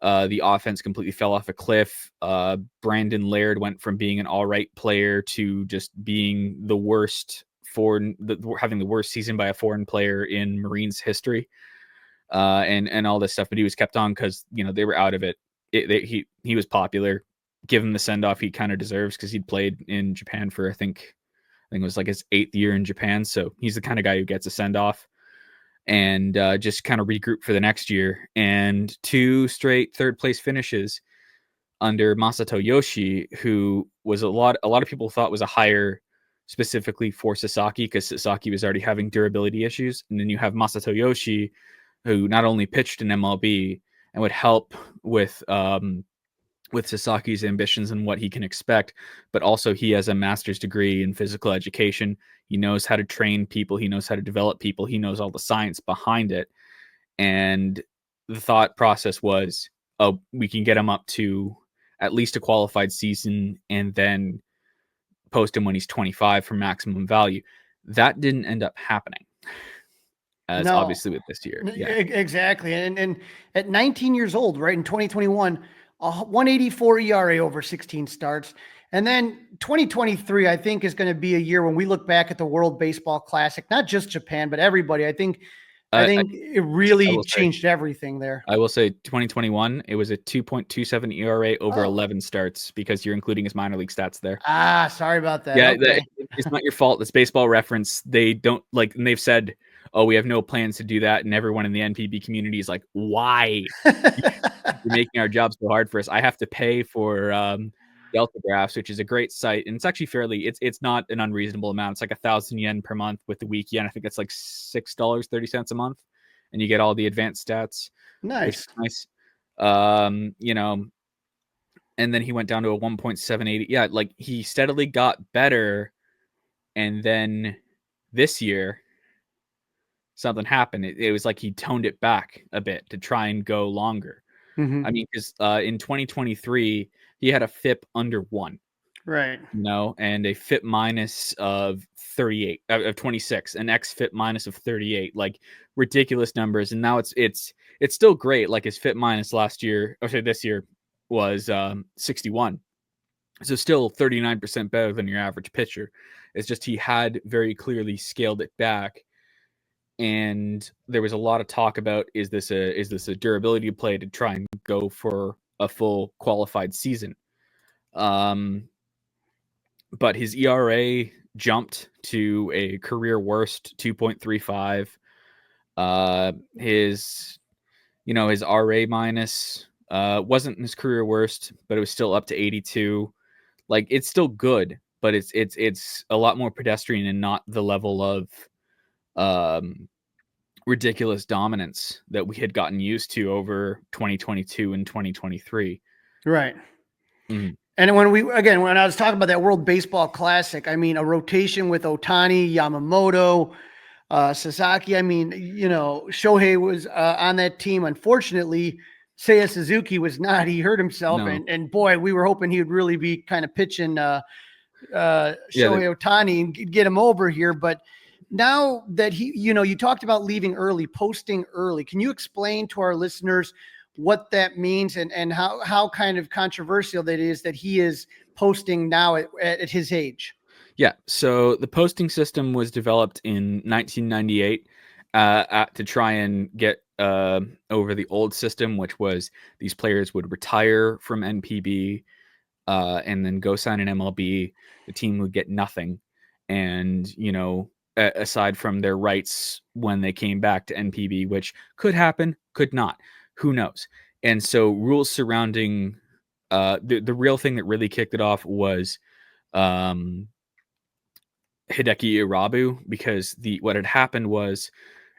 [SPEAKER 3] The offense completely fell off a cliff. Brandon Laird went from being an all right player to just being the worst having the worst season by a foreign player in Marines history, and all this stuff. But he was kept on because they were out of it. He was popular. Give him the send off he kind of deserves, because he'd played in Japan for I think it was like his 8th year in Japan. So he's the kind of guy who gets a send off, and just kind of regroup for the next year. And 2 straight third place finishes under Masato Yoshi, who was a lot of people thought was a hire specifically for Sasaki, because Sasaki was already having durability issues. And then you have Masato Yoshi, who not only pitched in MLB and would help with Sasaki's ambitions and what he can expect, but also he has a master's degree in physical education. He knows how to train people. He knows how to develop people. He knows all the science behind it. And the thought process was, oh, we can get him up to at least a qualified season and then post him when he's 25 for maximum value. That didn't end up happening, as obviously with this year. Yeah.
[SPEAKER 2] Exactly. And at 19 years old, right, in 2021, a 184 ERA over 16 starts. And then 2023, I think, is going to be a year when we look back at the World Baseball Classic, not just Japan, but everybody. I think it really changed everything there.
[SPEAKER 3] I will say 2021, it was a 2.27 ERA over 11 starts, because you're including his minor league stats there.
[SPEAKER 2] Sorry about that.
[SPEAKER 3] Yeah,
[SPEAKER 2] okay.
[SPEAKER 3] It's not your fault. It's Baseball Reference. They don't and they've said, oh, we have no plans to do that. And everyone in the NPB community is like, why? You're making our job so hard for us. I have to pay for Delta Graphs, which is a great site. And it's actually it's not an unreasonable amount. It's like 1,000 yen per month with the week yen. I think it's like $6.30 a month. And you get all the advanced stats.
[SPEAKER 2] Nice.
[SPEAKER 3] Nice. You know, and then he went down to a 1.78. Yeah, like he steadily got better. And then this year, something happened. It was like he toned it back a bit to try and go longer.
[SPEAKER 2] Mm-hmm.
[SPEAKER 3] I mean, because in 2023, he had a FIP under 1.
[SPEAKER 2] Right.
[SPEAKER 3] You know, and a FIP minus of 38, of 26, an X FIP minus of 38, like ridiculous numbers. And now it's still great. Like his FIP minus this year was 61. So still 39% better than your average pitcher. It's just he had very clearly scaled it back. And there was a lot of talk about is this a durability play to try and go for a full qualified season. But his ERA jumped to a career worst 2.35. His RA minus wasn't his career worst, but it was still up to 82. Like it's still good, but it's a lot more pedestrian and not the level of ridiculous dominance that we had gotten used to over 2022 and 2023.
[SPEAKER 2] Right.
[SPEAKER 3] Mm.
[SPEAKER 2] And when I was talking about that World Baseball Classic, I mean, a rotation with Ohtani, Yamamoto, Sasaki. I mean, Shohei was on that team. Unfortunately, Seiya Suzuki was not. He hurt himself.
[SPEAKER 3] No.
[SPEAKER 2] And boy, we were hoping he would really be kind of pitching Shohei Ohtani and get him over here. But now that you talked about leaving early, posting early. Can you explain to our listeners what that means and how kind of controversial that is that he is posting now at his age?
[SPEAKER 3] Yeah. So the posting system was developed in 1998 to try and get over the old system, which was these players would retire from NPB and then go sign an MLB. The team would get nothing. And, aside from their rights when they came back to NPB, which could happen, could not. Who knows? And so rules surrounding the real thing that really kicked it off was Hideki Irabu, because what had happened was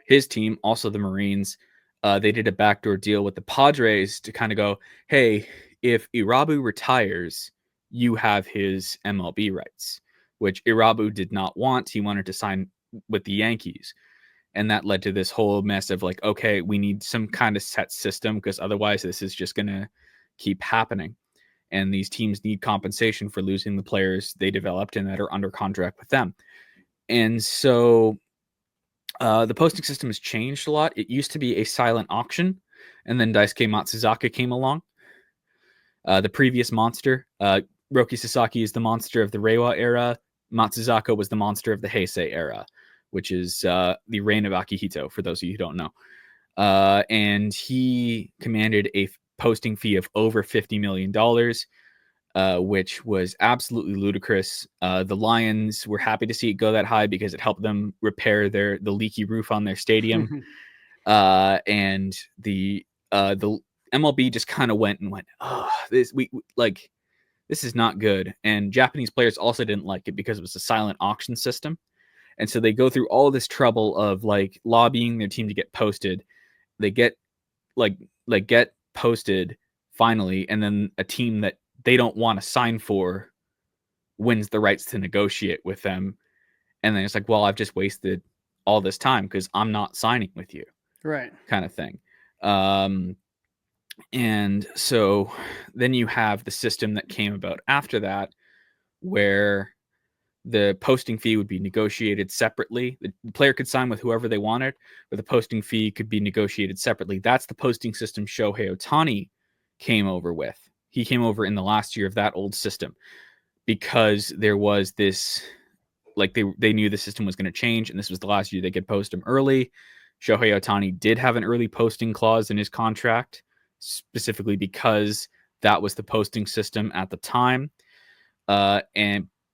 [SPEAKER 3] his team, also the Marines, they did a backdoor deal with the Padres to kind of go, hey, if Irabu retires, you have his MLB rights, which Irabu did not want. He wanted to sign with the Yankees. And that led to this whole mess of like, okay, we need some kind of set system because otherwise this is just going to keep happening. And these teams need compensation for losing the players they developed and that are under contract with them. And so the posting system has changed a lot. It used to be a silent auction, and then Daisuke Matsuzaka came along. The previous monster, Roki Sasaki, is the monster of the Reiwa era. Matsuzaka was the monster of the Heisei era, which is the reign of Akihito, for those of you who don't know. And he commanded a posting fee of over $50 million, which was absolutely ludicrous. The Lions were happy to see it go that high because it helped them repair the leaky roof on their stadium. And the MLB just kind of went, oh, this is not good. And Japanese players also didn't like it because it was a silent auction system. And so they go through all this trouble of like lobbying their team to get posted. They get get posted finally, and then a team that they don't want to sign for wins the rights to negotiate with them. And then it's like, well, I've just wasted all this time because I'm not signing with you.
[SPEAKER 2] Right.
[SPEAKER 3] Kind of thing. And so then you have the system that came about after that, where the posting fee would be negotiated separately. The player could sign with whoever they wanted, but the posting fee could be negotiated separately. That's the posting system Shohei Ohtani came over with. He came over in the last year of that old system because there was this, like they knew the system was going to change, and this was the last year they could post him early. Shohei Ohtani did have an early posting clause in his contract, specifically because that was the posting system at the time.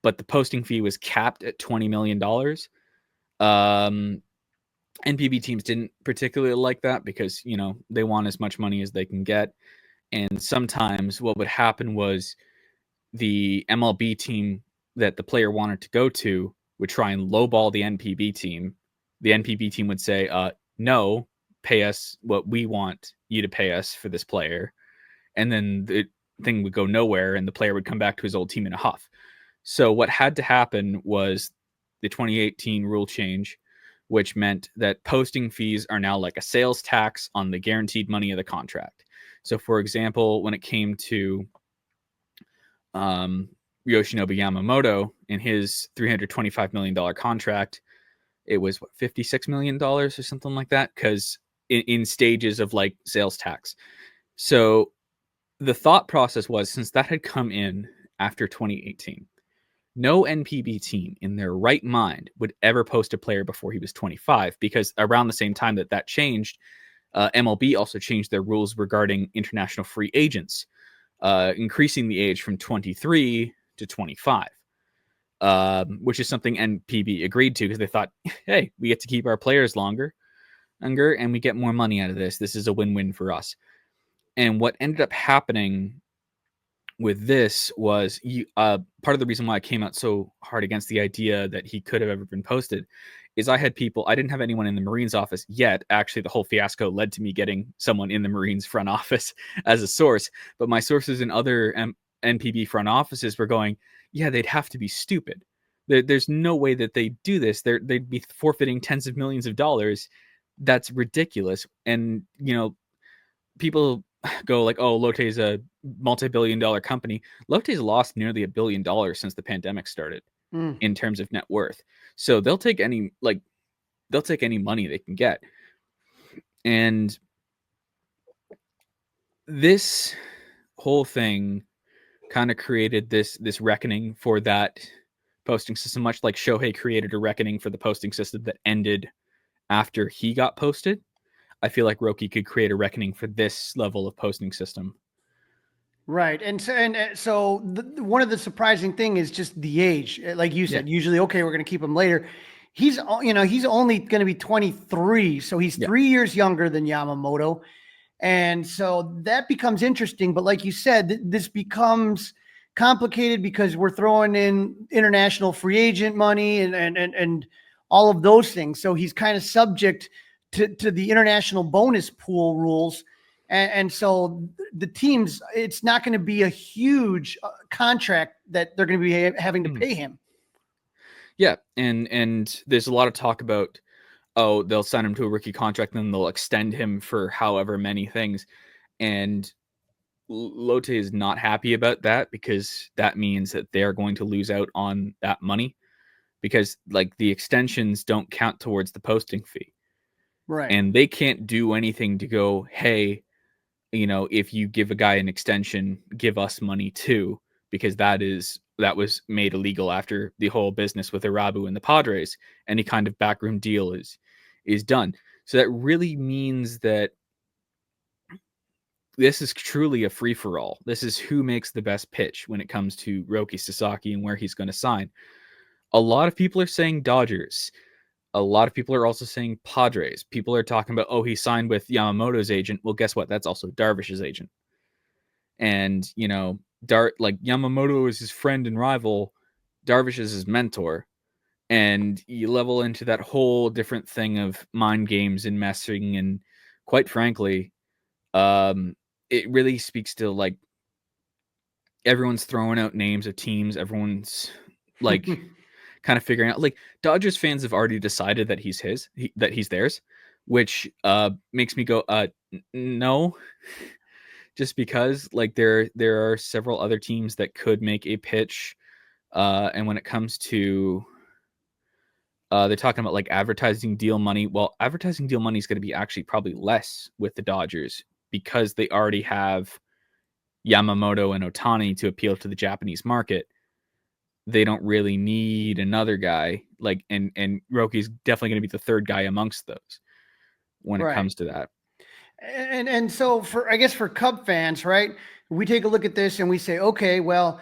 [SPEAKER 3] But the posting fee was capped at $20 million. NPB teams didn't particularly like that because, they want as much money as they can get. And sometimes what would happen was the MLB team that the player wanted to go to would try and lowball the NPB team. The NPB team would say, no, pay us what we want you to pay us for this player. And then the thing would go nowhere and the player would come back to his old team in a huff. So what had to happen was the 2018 rule change, which meant that posting fees are now like a sales tax on the guaranteed money of the contract. So, for example, when it came to Yoshinobu Yamamoto in his $325 million contract, it was $56 million or something like that, because in stages of like sales tax. So the thought process was, since that had come in after 2018, no NPB team in their right mind would ever post a player before he was 25, because around the same time that changed, MLB also changed their rules regarding international free agents, increasing the age from 23 to 25, which is something NPB agreed to because they thought, hey, we get to keep our players longer, and we get more money out of this. This is a win-win for us. And what ended up happening with this was part of the reason why I came out so hard against the idea that he could have ever been posted is I didn't have anyone in the Marines office yet. Actually, the whole fiasco led to me getting someone in the Marines front office as a source. But my sources in other NPB front offices were going, yeah, they'd have to be stupid. There's no way that they do this. They'd be forfeiting tens of millions of dollars. That's ridiculous. And, people go like, oh, Lotte's a multi-billion-dollar company. Lotte's lost nearly $1 billion since the pandemic started in terms of net worth. So they'll take any money they can get. And this whole thing kind of created this reckoning for that posting system, much like Shohei created a reckoning for the posting system that ended after he got posted. I feel like Roki could create a reckoning for this level of posting system.
[SPEAKER 2] Right. And so one of the surprising thing is just the age. Like you said, usually, okay, we're going to keep him later. He's only going to be 23. So he's 3 years younger than Yamamoto. And so that becomes interesting. But like you said, this becomes complicated because we're throwing in international free agent money and all of those things. So he's kind of subject to the international bonus pool rules. And so the teams, it's not going to be a huge contract that they're going to be having to pay him.
[SPEAKER 3] Yeah. And there's a lot of talk about, oh, they'll sign him to a rookie contract and then they'll extend him for however many things. And Lotte is not happy about that because that means that they're going to lose out on that money because like the extensions don't count towards the posting fee.
[SPEAKER 2] Right.
[SPEAKER 3] And they can't do anything to go, hey, if you give a guy an extension, give us money too, because that was made illegal after the whole business with Irabu and the Padres. Any kind of backroom deal is done. So that really means that this is truly a free-for-all. This is who makes the best pitch when it comes to Roki Sasaki and where he's going to sign. A lot of people are saying Dodgers. A lot of people are also saying Padres. People are talking about, oh, he signed with Yamamoto's agent. Well, guess what? That's also Darvish's agent. And, like Yamamoto is his friend and rival. Darvish is his mentor. And you level into that whole different thing of mind games and messing. And quite frankly, it really speaks to like everyone's throwing out names of teams. Everyone's like kind of figuring out, like Dodgers fans have already decided that he's theirs, which makes me go, no, just because like there are several other teams that could make a pitch. And when it comes to, they're talking about like advertising deal money. Well, advertising deal money is going to be actually probably less with the Dodgers because they already have Yamamoto and Ohtani to appeal to the Japanese market. They don't really need another guy like, and Roki's definitely going to be the third guy amongst those when it comes to that.
[SPEAKER 2] And so for Cub fans, right, we take a look at this and we say, okay, well,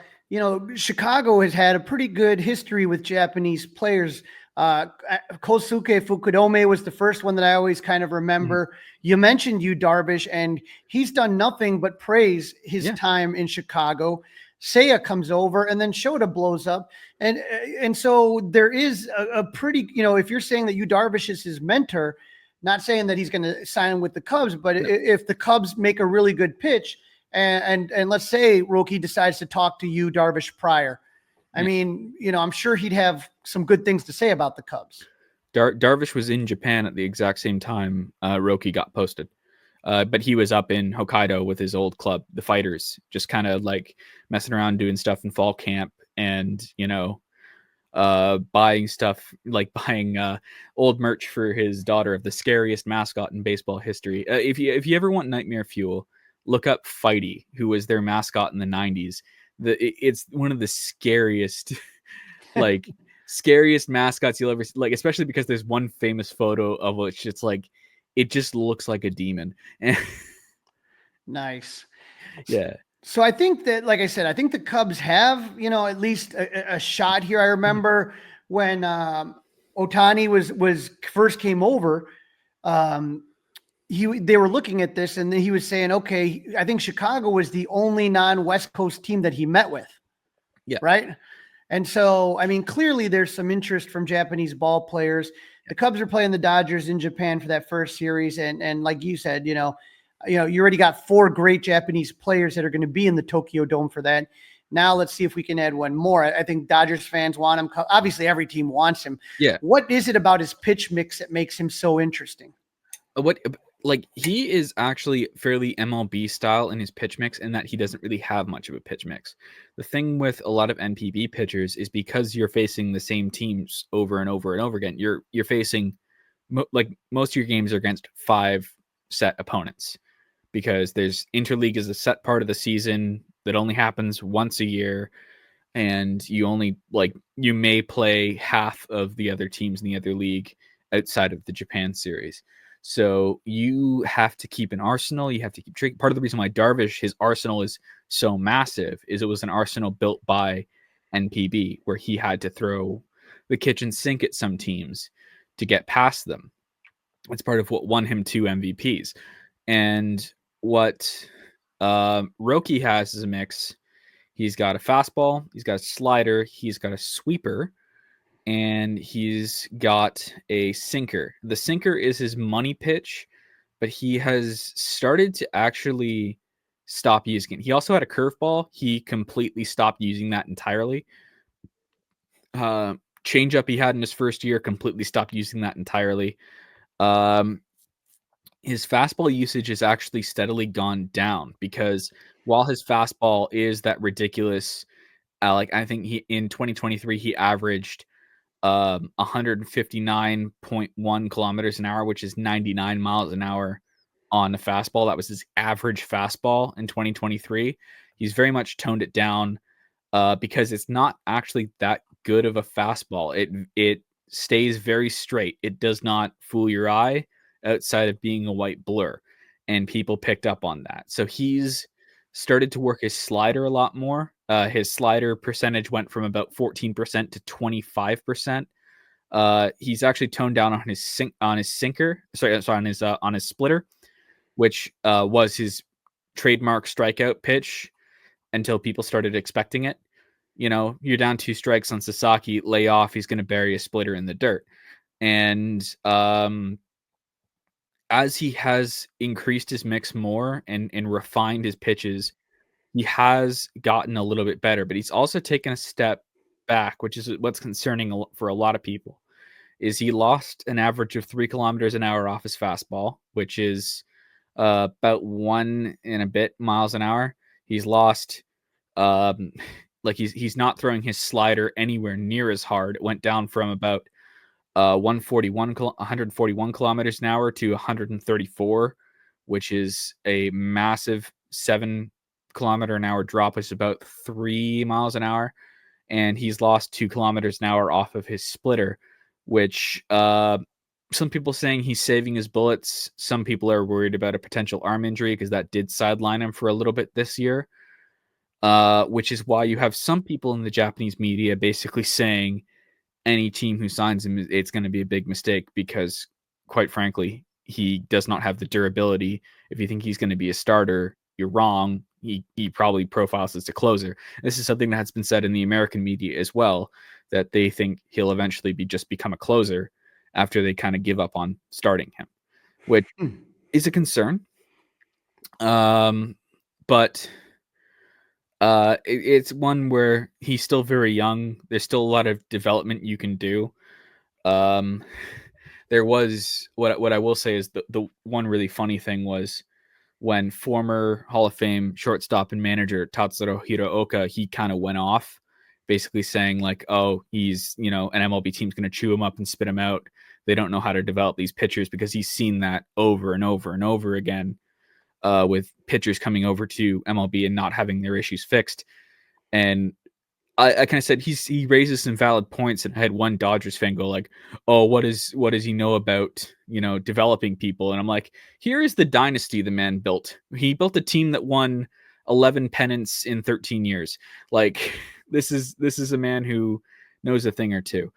[SPEAKER 2] Chicago has had a pretty good history with Japanese players Kosuke Fukudome was the first one that I always kind of remember. You mentioned Yu Darvish, and he's done nothing but praise his time in Chicago. Seiya comes over, and then Shota blows up. And so there is a pretty, if you're saying that Yu Darvish is his mentor, not saying that he's going to sign with the Cubs, but if the Cubs make a really good pitch, and let's say Roki decides to talk to Yu Darvish prior, I mean, I'm sure he'd have some good things to say about the Cubs.
[SPEAKER 3] Darvish was in Japan at the exact same time Roki got posted. But he was up in Hokkaido with his old club, the Fighters, just kind of like messing around, doing stuff in fall camp and, buying stuff, like buying old merch for his daughter of the scariest mascot in baseball history. If you ever want nightmare fuel, look up Fighty, who was their mascot in the 90s. It's one of the scariest, scariest mascots you'll ever see, especially because there's one famous photo of which it's like, it just looks like a demon.
[SPEAKER 2] Nice.
[SPEAKER 3] Yeah.
[SPEAKER 2] So I think that, like I said, I think the Cubs have, at least a shot here. I remember when Ohtani was first came over, they were looking at this, and then he was saying, okay, I think Chicago was the only non-West Coast team that he met with.
[SPEAKER 3] Yeah.
[SPEAKER 2] Right. And so, I mean, clearly there's some interest from Japanese ball players. The Cubs are playing the Dodgers in Japan for that first series. And like you said, you already got 4 great Japanese players that are going to be in the Tokyo Dome for that. Now let's see if we can add one more. I think Dodgers fans want him. Obviously every team wants him.
[SPEAKER 3] Yeah.
[SPEAKER 2] What is it about his pitch mix that makes him so interesting?
[SPEAKER 3] He is actually fairly MLB style in his pitch mix, in that he doesn't really have much of a pitch mix. The thing with a lot of NPB pitchers is because you're facing the same teams over and over and over again. You're facing most of your games are against 5 set opponents, because there's interleague is a set part of the season that only happens once a year, and you only you may play half of the other teams in the other league outside of the Japan series. So you have to keep an arsenal. You have to keep trick. Part of the reason why Darvish, his arsenal is so massive, is it was an arsenal built by NPB, where he had to throw the kitchen sink at some teams to get past them. It's part of what won him 2 MVPs. And what Roki has is a mix. He's got a fastball, he's got a slider, he's got a sweeper, and he's got a sinker. The sinker is his money pitch, but he has started to actually stop using it. He also had a curveball. He completely stopped using that entirely. Changeup he had in his first year, completely stopped using that entirely. His fastball usage has actually steadily gone down, because while his fastball is that ridiculous, I think in 2023 he averaged 159.1 kilometers an hour, which is 99 miles an hour on a fastball. That was his average fastball in 2023. He's very much toned it down because it's not actually that good of a fastball. It stays very straight. It does not fool your eye outside of being a white blur, and people picked up on that. So he's started to work his slider a lot more. His slider percentage went from about 14% to 25%. He's actually toned down on his sinker. On his splitter, which was his trademark strikeout pitch until people started expecting it. You're down 2 strikes on Sasaki, lay off. He's going to bury a splitter in the dirt. And as he has increased his mix more and refined his pitches, he has gotten a little bit better, but he's also taken a step back, which is what's concerning for a lot of people. Is he lost an average of 3 kilometers an hour off his fastball, which is about 1 and a bit miles an hour. He's lost, he's not throwing his slider anywhere near as hard. It went down from about 141 kilometers an hour to 134, which is a massive 7 kilometer an hour drop, is about 3 miles an hour. And he's lost 2 kilometers an hour off of his splitter, which some people saying he's saving his bullets. Some people are worried about a potential arm injury, because that did sideline him for a little bit this year, which is why you have some people in the Japanese media basically saying any team who signs him, it's going to be a big mistake because, quite frankly, he does not have the durability. If you think he's going to be a starter, you're wrong. He probably profiles as a closer. This is something that has been said in the American media as well, that they think he'll eventually become a closer after they kind of give up on starting him, which is a concern. But it's one where he's still very young. There's still a lot of development you can do. There was what I will say is the one really funny thing was when former Hall of Fame shortstop and manager Tatsuro Hiraoka, he kind of went off, basically saying like, oh, he's, an MLB team's going to chew him up and spit him out. They don't know how to develop these pitchers, because he's seen that over and over and over again with pitchers coming over to MLB and not having their issues fixed. And I kind of said he raises some valid points, and I had one Dodgers fan go like, "Oh, what does he know about developing people?" And I'm like, here is the dynasty the man built. He built a team that won 11 pennants in 13 years. Like this is a man who knows a thing or two.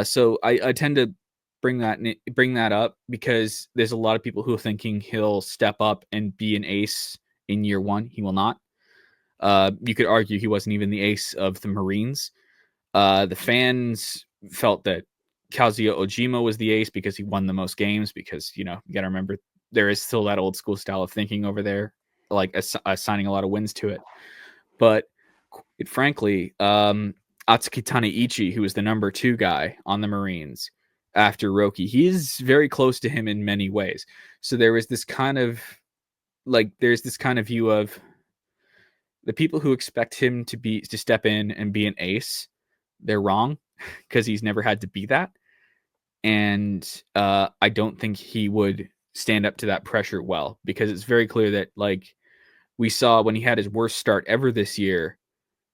[SPEAKER 3] So I tend to bring that up because there's a lot of people who are thinking he'll step up and be an ace in year one. He will not. You could argue he wasn't even the ace of the Marines. The fans felt that Kazuya Ojima was the ace because he won the most games, because, you got to remember there is still that old school style of thinking over there, like assigning a lot of wins to it. But frankly, Atsuki Taneichi, who was the number 2 guy on the Marines after Roki, he is very close to him in many ways. So there was this kind of there's this kind of view of the people who expect him to step in and be an ace, they're wrong, because he's never had to be that. And I don't think he would stand up to that pressure well, because it's very clear that we saw when he had his worst start ever this year,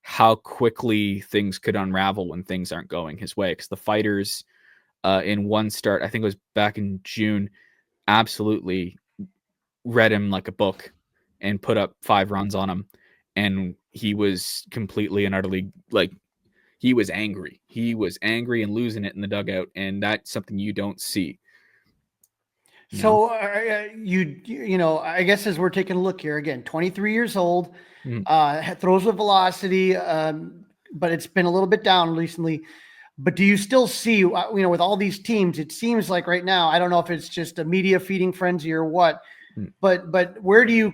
[SPEAKER 3] how quickly things could unravel when things aren't going his way. Because the Fighters in one start, I think it was back in June, absolutely read him like a book and put up 5 runs on him. And he was completely and utterly he was angry. He was angry and losing it in the dugout. And that's something you don't see.
[SPEAKER 2] So I guess as we're taking a look here again, 23 years old, throws with velocity, but it's been a little bit down recently. But do you still see, with all these teams, it seems like right now, I don't know if it's just a media feeding frenzy or what, but where do you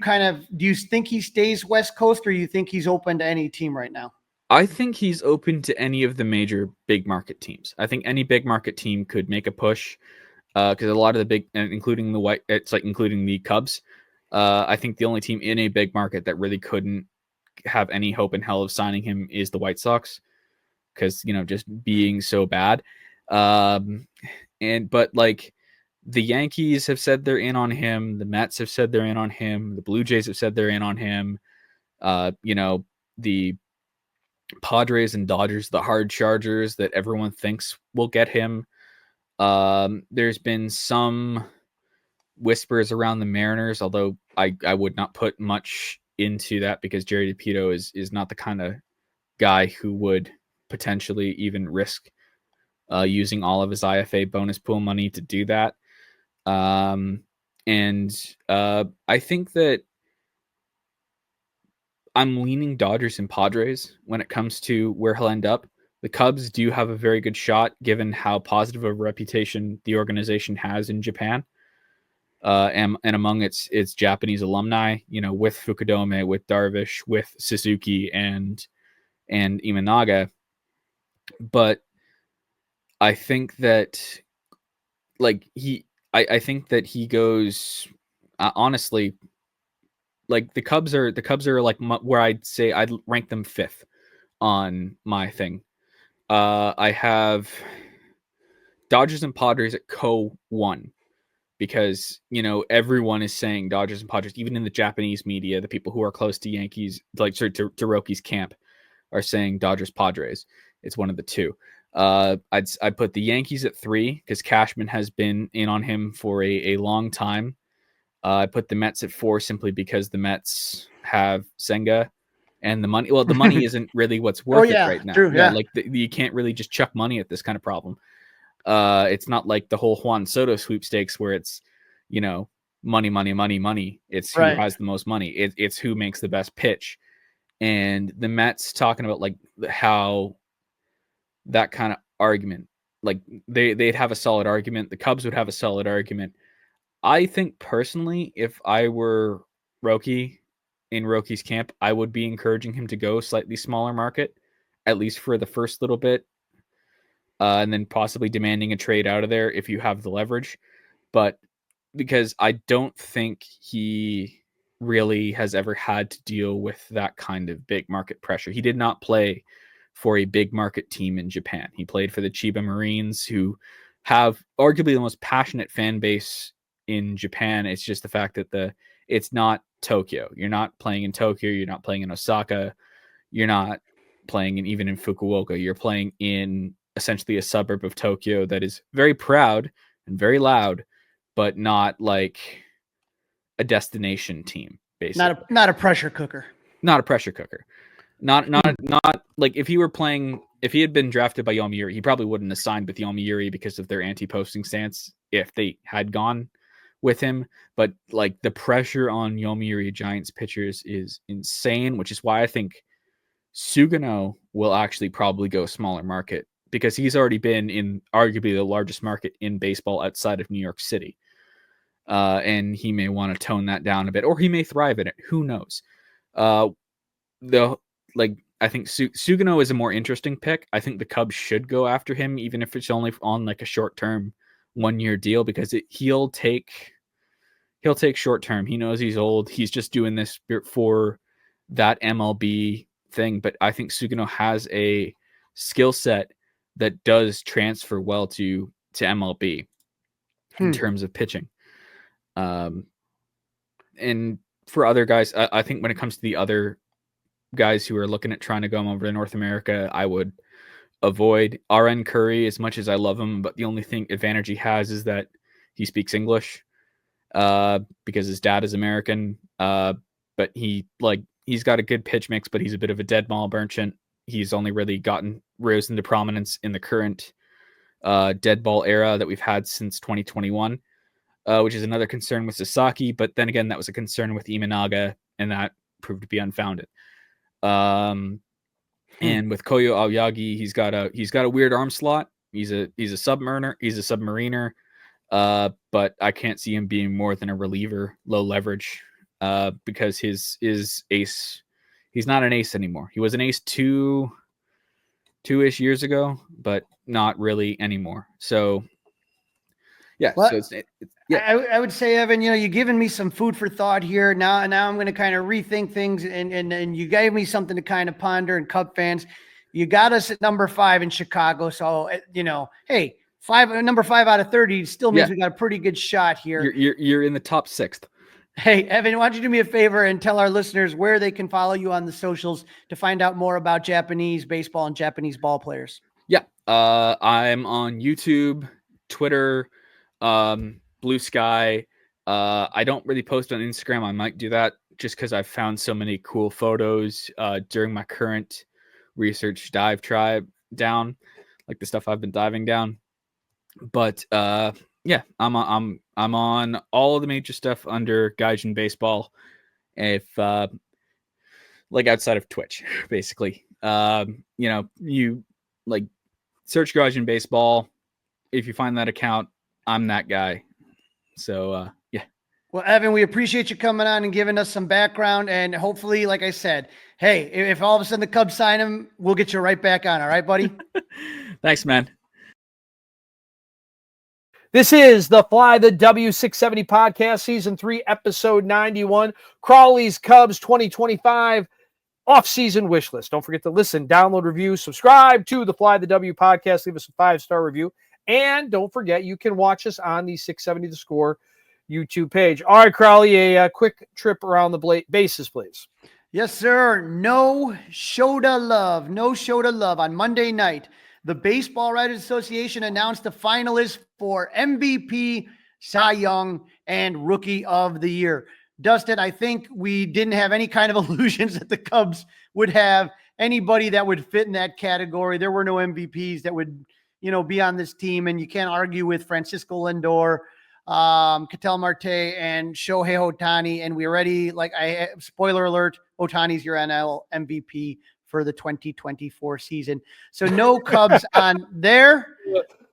[SPEAKER 2] think he stays West Coast, or you think he's open to any team right now?
[SPEAKER 3] I think he's open to any of the major big market teams. I think any big market team could make a push, because a lot of the big, including the Cubs, I think the only team in a big market that really couldn't have any hope in hell of signing him is the White Sox, because just being so bad. The Yankees have said they're in on him. The Mets have said they're in on him. The Blue Jays have said they're in on him. The Padres and Dodgers, the hard chargers that everyone thinks will get him. There's been some whispers around the Mariners, although I would not put much into that, because Jerry DePito is not the kind of guy who would potentially even risk using all of his IFA bonus pool money to do that. I think that I'm leaning Dodgers and Padres when it comes to where he'll end up. The Cubs do have a very good shot, given how positive of a reputation the organization has in Japan, and among its Japanese alumni. With Fukudome, with Darvish, with Suzuki, and Imanaga. But I think that I think that he goes honestly. The Cubs are where I'd say I'd rank them 5th on my thing. I have Dodgers and Padres at co-1, because everyone is saying Dodgers and Padres, even in the Japanese media. The people who are close to Yankees, to Roki's camp, are saying Dodgers Padres. It's one of the two. I'd put the Yankees at 3, because Cashman has been in on him for a long time. I put the Mets at 4 simply because the Mets have Senga, And the money isn't really what's worth it right now.
[SPEAKER 2] True, yeah.
[SPEAKER 3] Like you can't really just chuck money at this kind of problem. It's not like the whole Juan Soto sweepstakes where it's, money. It's who has the most money. It's who makes the best pitch. And the Mets talking about like how that kind of argument, like they'd have a solid argument. The Cubs would have a solid argument. I think personally, if I were Roki in Roki's camp, I would be encouraging him to go slightly smaller market, at least for the first little bit, and then possibly demanding a trade out of there if you have the leverage. But because I don't think he really has ever had to deal with that kind of big market pressure. He did not play for a big market team in Japan. He played for the Chiba Marines, who have arguably the most passionate fan base in Japan. It's just the fact that it's not Tokyo. You're not playing in Tokyo. You're not playing in Osaka. You're not playing even in Fukuoka. You're playing in essentially a suburb of Tokyo that is very proud and very loud, but not like a destination team, basically.
[SPEAKER 2] Not a pressure cooker.
[SPEAKER 3] Not a pressure cooker. Not like if he had been drafted by Yomiuri, he probably wouldn't have signed with Yomiuri because of their anti-posting stance if they had gone with him. But like the pressure on Yomiuri Giants pitchers is insane, which is why I think Sugano will actually probably go smaller market, because he's already been in arguably the largest market in baseball outside of New York City. And he may want to tone that down a bit, or he may thrive in it. Who knows? I think Sugano is a more interesting pick. I think the Cubs should go after him, even if it's only on like a short-term 1-year deal, because he'll take short-term. He knows he's old. He's just doing this for that MLB thing. But I think Sugano has a skill set that does transfer well to MLB in terms of pitching. And for other guys, I think when it comes to the other guys who are looking at trying to go over to North America, I would avoid RN Curry as much as I love him. But the only advantage he has is that he speaks English, because his dad is American. But he's got a good pitch mix, but he's a bit of a dead ball merchant. He's only really rose into prominence in the current dead ball era that we've had since 2021, which is another concern with Sasaki. But then again, that was a concern with Imanaga, and that proved to be unfounded. And with Koyo Aoyagi, he's got a weird arm slot. He's a submariner. But I can't see him being more than a reliever, low leverage, because his ace, he's not an ace anymore. He was an ace two-ish years ago, but not really anymore. So yeah.
[SPEAKER 2] Well,
[SPEAKER 3] so it's
[SPEAKER 2] I would say, Evan, you're giving me some food for thought here. Now I'm going to kind of rethink things, and you gave me something to kind of ponder. And Cub fans, you got us at number 5 in Chicago. So, hey, number 5 out of 30 still means we got a pretty good shot here.
[SPEAKER 3] You're in the top 6th.
[SPEAKER 2] Hey, Evan, why don't you do me a favor and tell our listeners where they can follow you on the socials to find out more about Japanese baseball and Japanese ball players?
[SPEAKER 3] Yeah. I'm on YouTube, Twitter, Blue Sky. I don't really post on Instagram. I might do that just because I've found so many cool photos during my current research dive down, like the stuff I've been diving down. But yeah, I'm on all of the major stuff under Gaijin Baseball. If like outside of Twitch, basically, you like search Gaijin Baseball. If you find that account, I'm that guy. So yeah.
[SPEAKER 2] Well, Evan, we appreciate you coming on and giving us some background, and hopefully, like I said, hey, if all of a sudden the Cubs sign him, we'll get you right back on. All right, buddy.
[SPEAKER 3] Thanks, man.
[SPEAKER 1] This is the Fly the W670 podcast, season 3, episode 91, Crawly's Cubs 2025 off-season wish list. Don't forget to listen, download, review, subscribe to the Fly the W podcast. Leave us a 5-star review. And don't forget, you can watch us on the 670 The Score YouTube page. All right, Crawly, a quick trip around the bases, please.
[SPEAKER 2] Yes, sir. No Shota love. On Monday night, the Baseball Writers Association announced the finalists for MVP, Cy Young, and Rookie of the Year. Dustin, I think we didn't have any kind of illusions that the Cubs would have anybody that would fit in that category. There were no MVPs that would, be on this team, and you can't argue with Francisco Lindor, Ketel Marte, and Shohei Ohtani. And we already, spoiler alert, Ohtani's your NL MVP for the 2024 season. So no Cubs on there.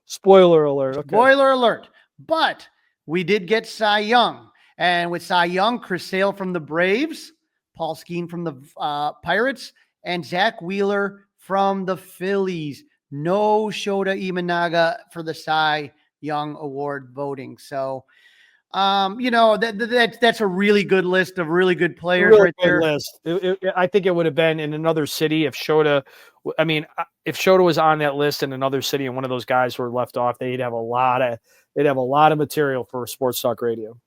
[SPEAKER 1] Spoiler alert. Okay.
[SPEAKER 2] Spoiler alert. But we did get Cy Young. And with Cy Young, Chris Sale from the Braves, Paul Skeens from the Pirates, and Zach Wheeler from the Phillies. No Shota Imanaga for the Cy Young Award voting. So, that's a really good list of really good players right there.
[SPEAKER 1] List. I think it would have been in another city if Shota was on that list in another city and one of those guys were left off, they'd have a lot of material for Sports Talk Radio.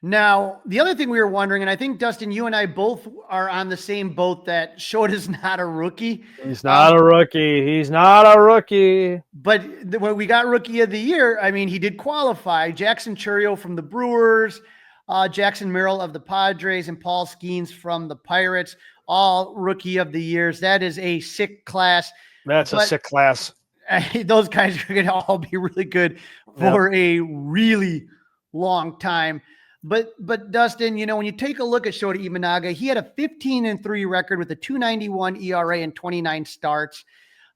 [SPEAKER 2] Now, the other thing we were wondering, and I think, Dustin, you and I both are on the same boat, that Shota's not a rookie.
[SPEAKER 1] He's not a rookie. He's not a rookie.
[SPEAKER 2] But when we got Rookie of the Year, he did qualify. Jackson Chourio from the Brewers, Jackson Merrill of the Padres, and Paul Skeens from the Pirates, all Rookie of the Years. That is a sick class.
[SPEAKER 1] That's a sick class.
[SPEAKER 2] Those guys are going to all be really good for a really long time. But Dustin, when you take a look at Shota Imanaga, he had a 15-3 record with a 2.91 ERA and 29 starts.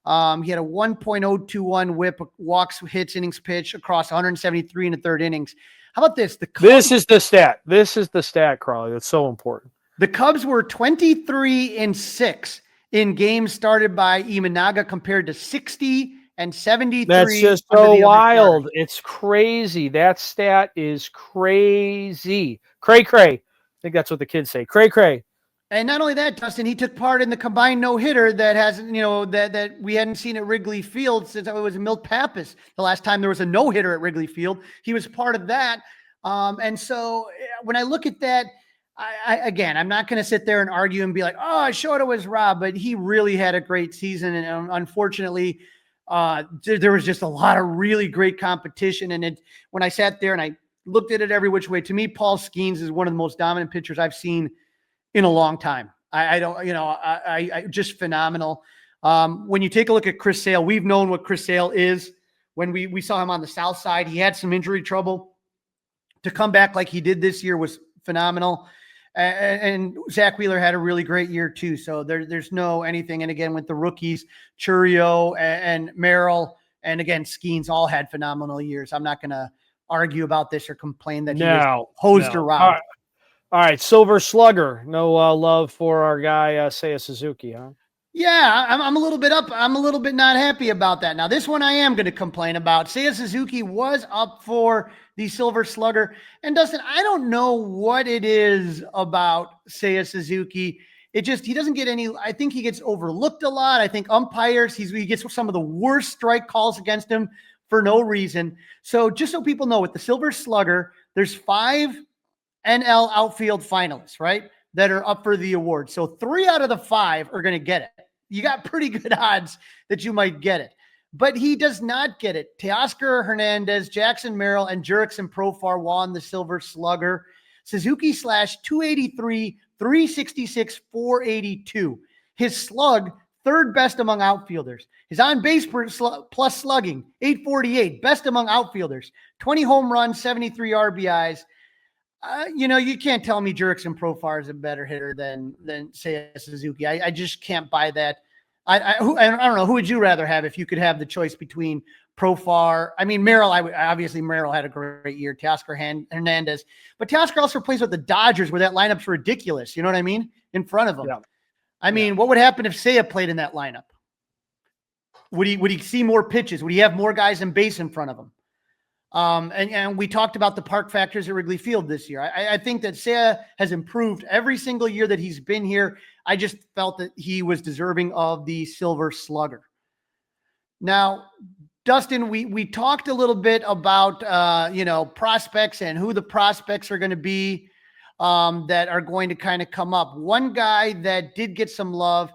[SPEAKER 2] He had a 1.021 WHIP, walks, hits, innings pitched across 173 in the third innings. How about this?
[SPEAKER 1] This is the stat, Crawly. That's so important.
[SPEAKER 2] The Cubs were 23-6 in games started by Imanaga compared to 60 and 73.
[SPEAKER 1] That's just so wild. It's crazy. That stat is crazy. Cray. I think that's what the kids say. Cray.
[SPEAKER 2] And not only that, Dustin, he took part in the combined no-hitter that hasn't, that we hadn't seen at Wrigley Field since it was Milt Pappas. The last time there was a no-hitter at Wrigley Field, he was part of that. And so when I look at that, I'm not going to sit there and argue and be like, oh, Shota was robbed, but he really had a great season. And unfortunately, there was just a lot of really great competition. And when I sat there and I looked at it every which way, to me, Paul Skeens is one of the most dominant pitchers I've seen in a long time. I just phenomenal. When you take a look at Chris Sale, we've known what Chris Sale is. When we saw him on the South Side, he had some injury trouble. To come back like he did this year was phenomenal. And Zach Wheeler had a really great year too. So there's no anything. And again, with the rookies, Chourio and Merrill, and again, Skeens all had phenomenal years. I'm not going to argue about this or complain that he was hosed or robbed.
[SPEAKER 1] All right. Silver Slugger. No love for our guy, Seiya Suzuki, huh?
[SPEAKER 2] Yeah, I'm a little bit up. I'm a little bit not happy about that. Now, this one I am going to complain about. Seiya Suzuki was up for the Silver Slugger. And Dustin, I don't know what it is about Seiya Suzuki. He doesn't get any, I think he gets overlooked a lot. I think umpires, he gets some of the worst strike calls against him for no reason. So just so people know, with the Silver Slugger, there's 5 NL outfield finalists, right, that are up for the award. So 3 out of the 5 are going to get it. You got pretty good odds that you might get it. But he does not get it. Teoscar Hernandez, Jackson Merrill, and Jurickson Profar won the Silver Slugger. Suzuki slashed 283, 366, 482. His slug, third best among outfielders. His on-base plus slugging, 848, best among outfielders. 20 home runs, 73 RBIs. You can't tell me Jurickson Profar is a better hitter than Seiya Suzuki. I just can't buy that. I don't know. Who would you rather have if you could have the choice between Profar? Merrill. Obviously Merrill had a great year. Teoscar Hernandez, but Teoscar also plays with the Dodgers, where that lineup's ridiculous. You know what I mean? In front of him. Yeah. What would happen if Seiya played in that lineup? Would he see more pitches? Would he have more guys in base in front of him? And we talked about the park factors at Wrigley Field this year. I think that Seiya has improved every single year that he's been here. I just felt that he was deserving of the Silver Slugger. Now, Dustin, we talked a little bit about, prospects and who the prospects are going to be that are going to kind of come up. One guy that did get some love,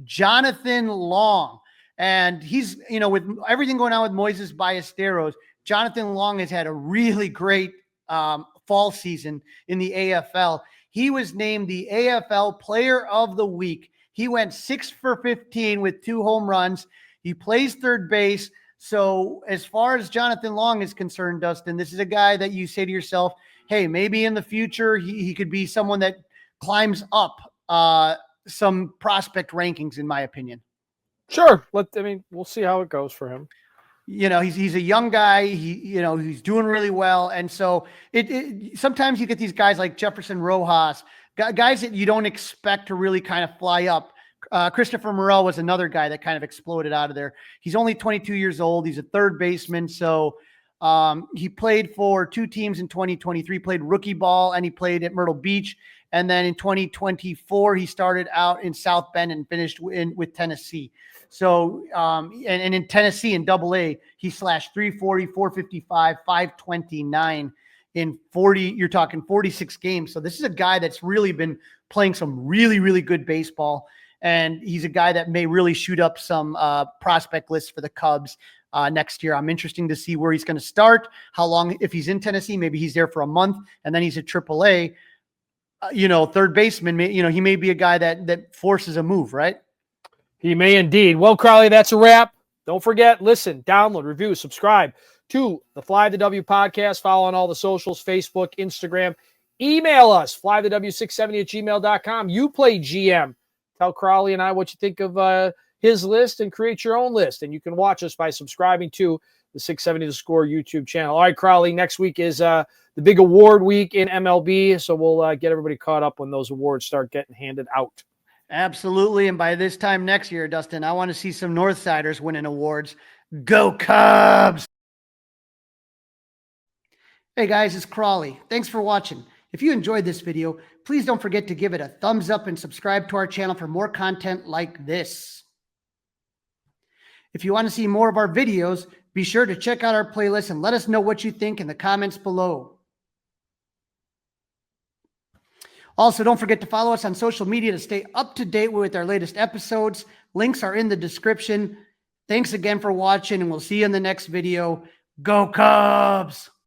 [SPEAKER 2] Jonathon Long. And he's, with everything going on with Moises Ballesteros, Jonathon Long has had a really great fall season in the AFL. he was named the AFL Player of the Week. He went 6 for 15 with 2 home runs. He plays third base. So as far as Jonathon Long is concerned, Dustin, this is a guy that you say to yourself, hey, maybe in the future he could be someone that climbs up some prospect rankings, in my opinion.
[SPEAKER 1] Sure. We'll see how it goes for him.
[SPEAKER 2] He's a young guy. He's doing really well. And so sometimes you get these guys like Jefferson Rojas, guys that you don't expect to really kind of fly up. Christopher Morel was another guy that kind of exploded out of there. He's only 22 years old. He's a third baseman. So he played for 2 teams in 2023, played rookie ball, and he played at Myrtle Beach. And then in 2024, he started out in South Bend and finished with Tennessee. So, and in Tennessee in AA, he slashed 340, 455, 529 in 46 games. So this is a guy that's really been playing some really, really good baseball. And he's a guy that may really shoot up some prospect lists for the Cubs next year. I'm interested to see where he's going to start, how long, if he's in Tennessee, maybe he's there for a month and then he's at AAA. Third baseman, he may be a guy that forces a move, right?
[SPEAKER 1] He may indeed. Well, Crawly, that's a wrap. Don't forget, listen, download, review, subscribe to the Fly the W podcast. Follow on all the socials, Facebook, Instagram. Email us, flythew670@gmail.com. You play GM. Tell Crawly and I what you think of his list and create your own list. And you can watch us by subscribing to the 670 The Score YouTube channel. All right, Crawly, next week is the big award week in MLB. So we'll get everybody caught up when those awards start getting handed out.
[SPEAKER 2] Absolutely. And by this time next year, Dustin, I want to see some Northsiders winning awards. Go Cubs! Hey guys, it's Crawly. Thanks for watching. If you enjoyed this video, please don't forget to give it a thumbs up and subscribe to our channel for more content like this. If you want to see more of our videos, be sure to check out our playlist and let us know what you think in the comments below. Also, don't forget to follow us on social media to stay up to date with our latest episodes. Links are in the description. Thanks again for watching, and we'll see you in the next video. Go Cubs!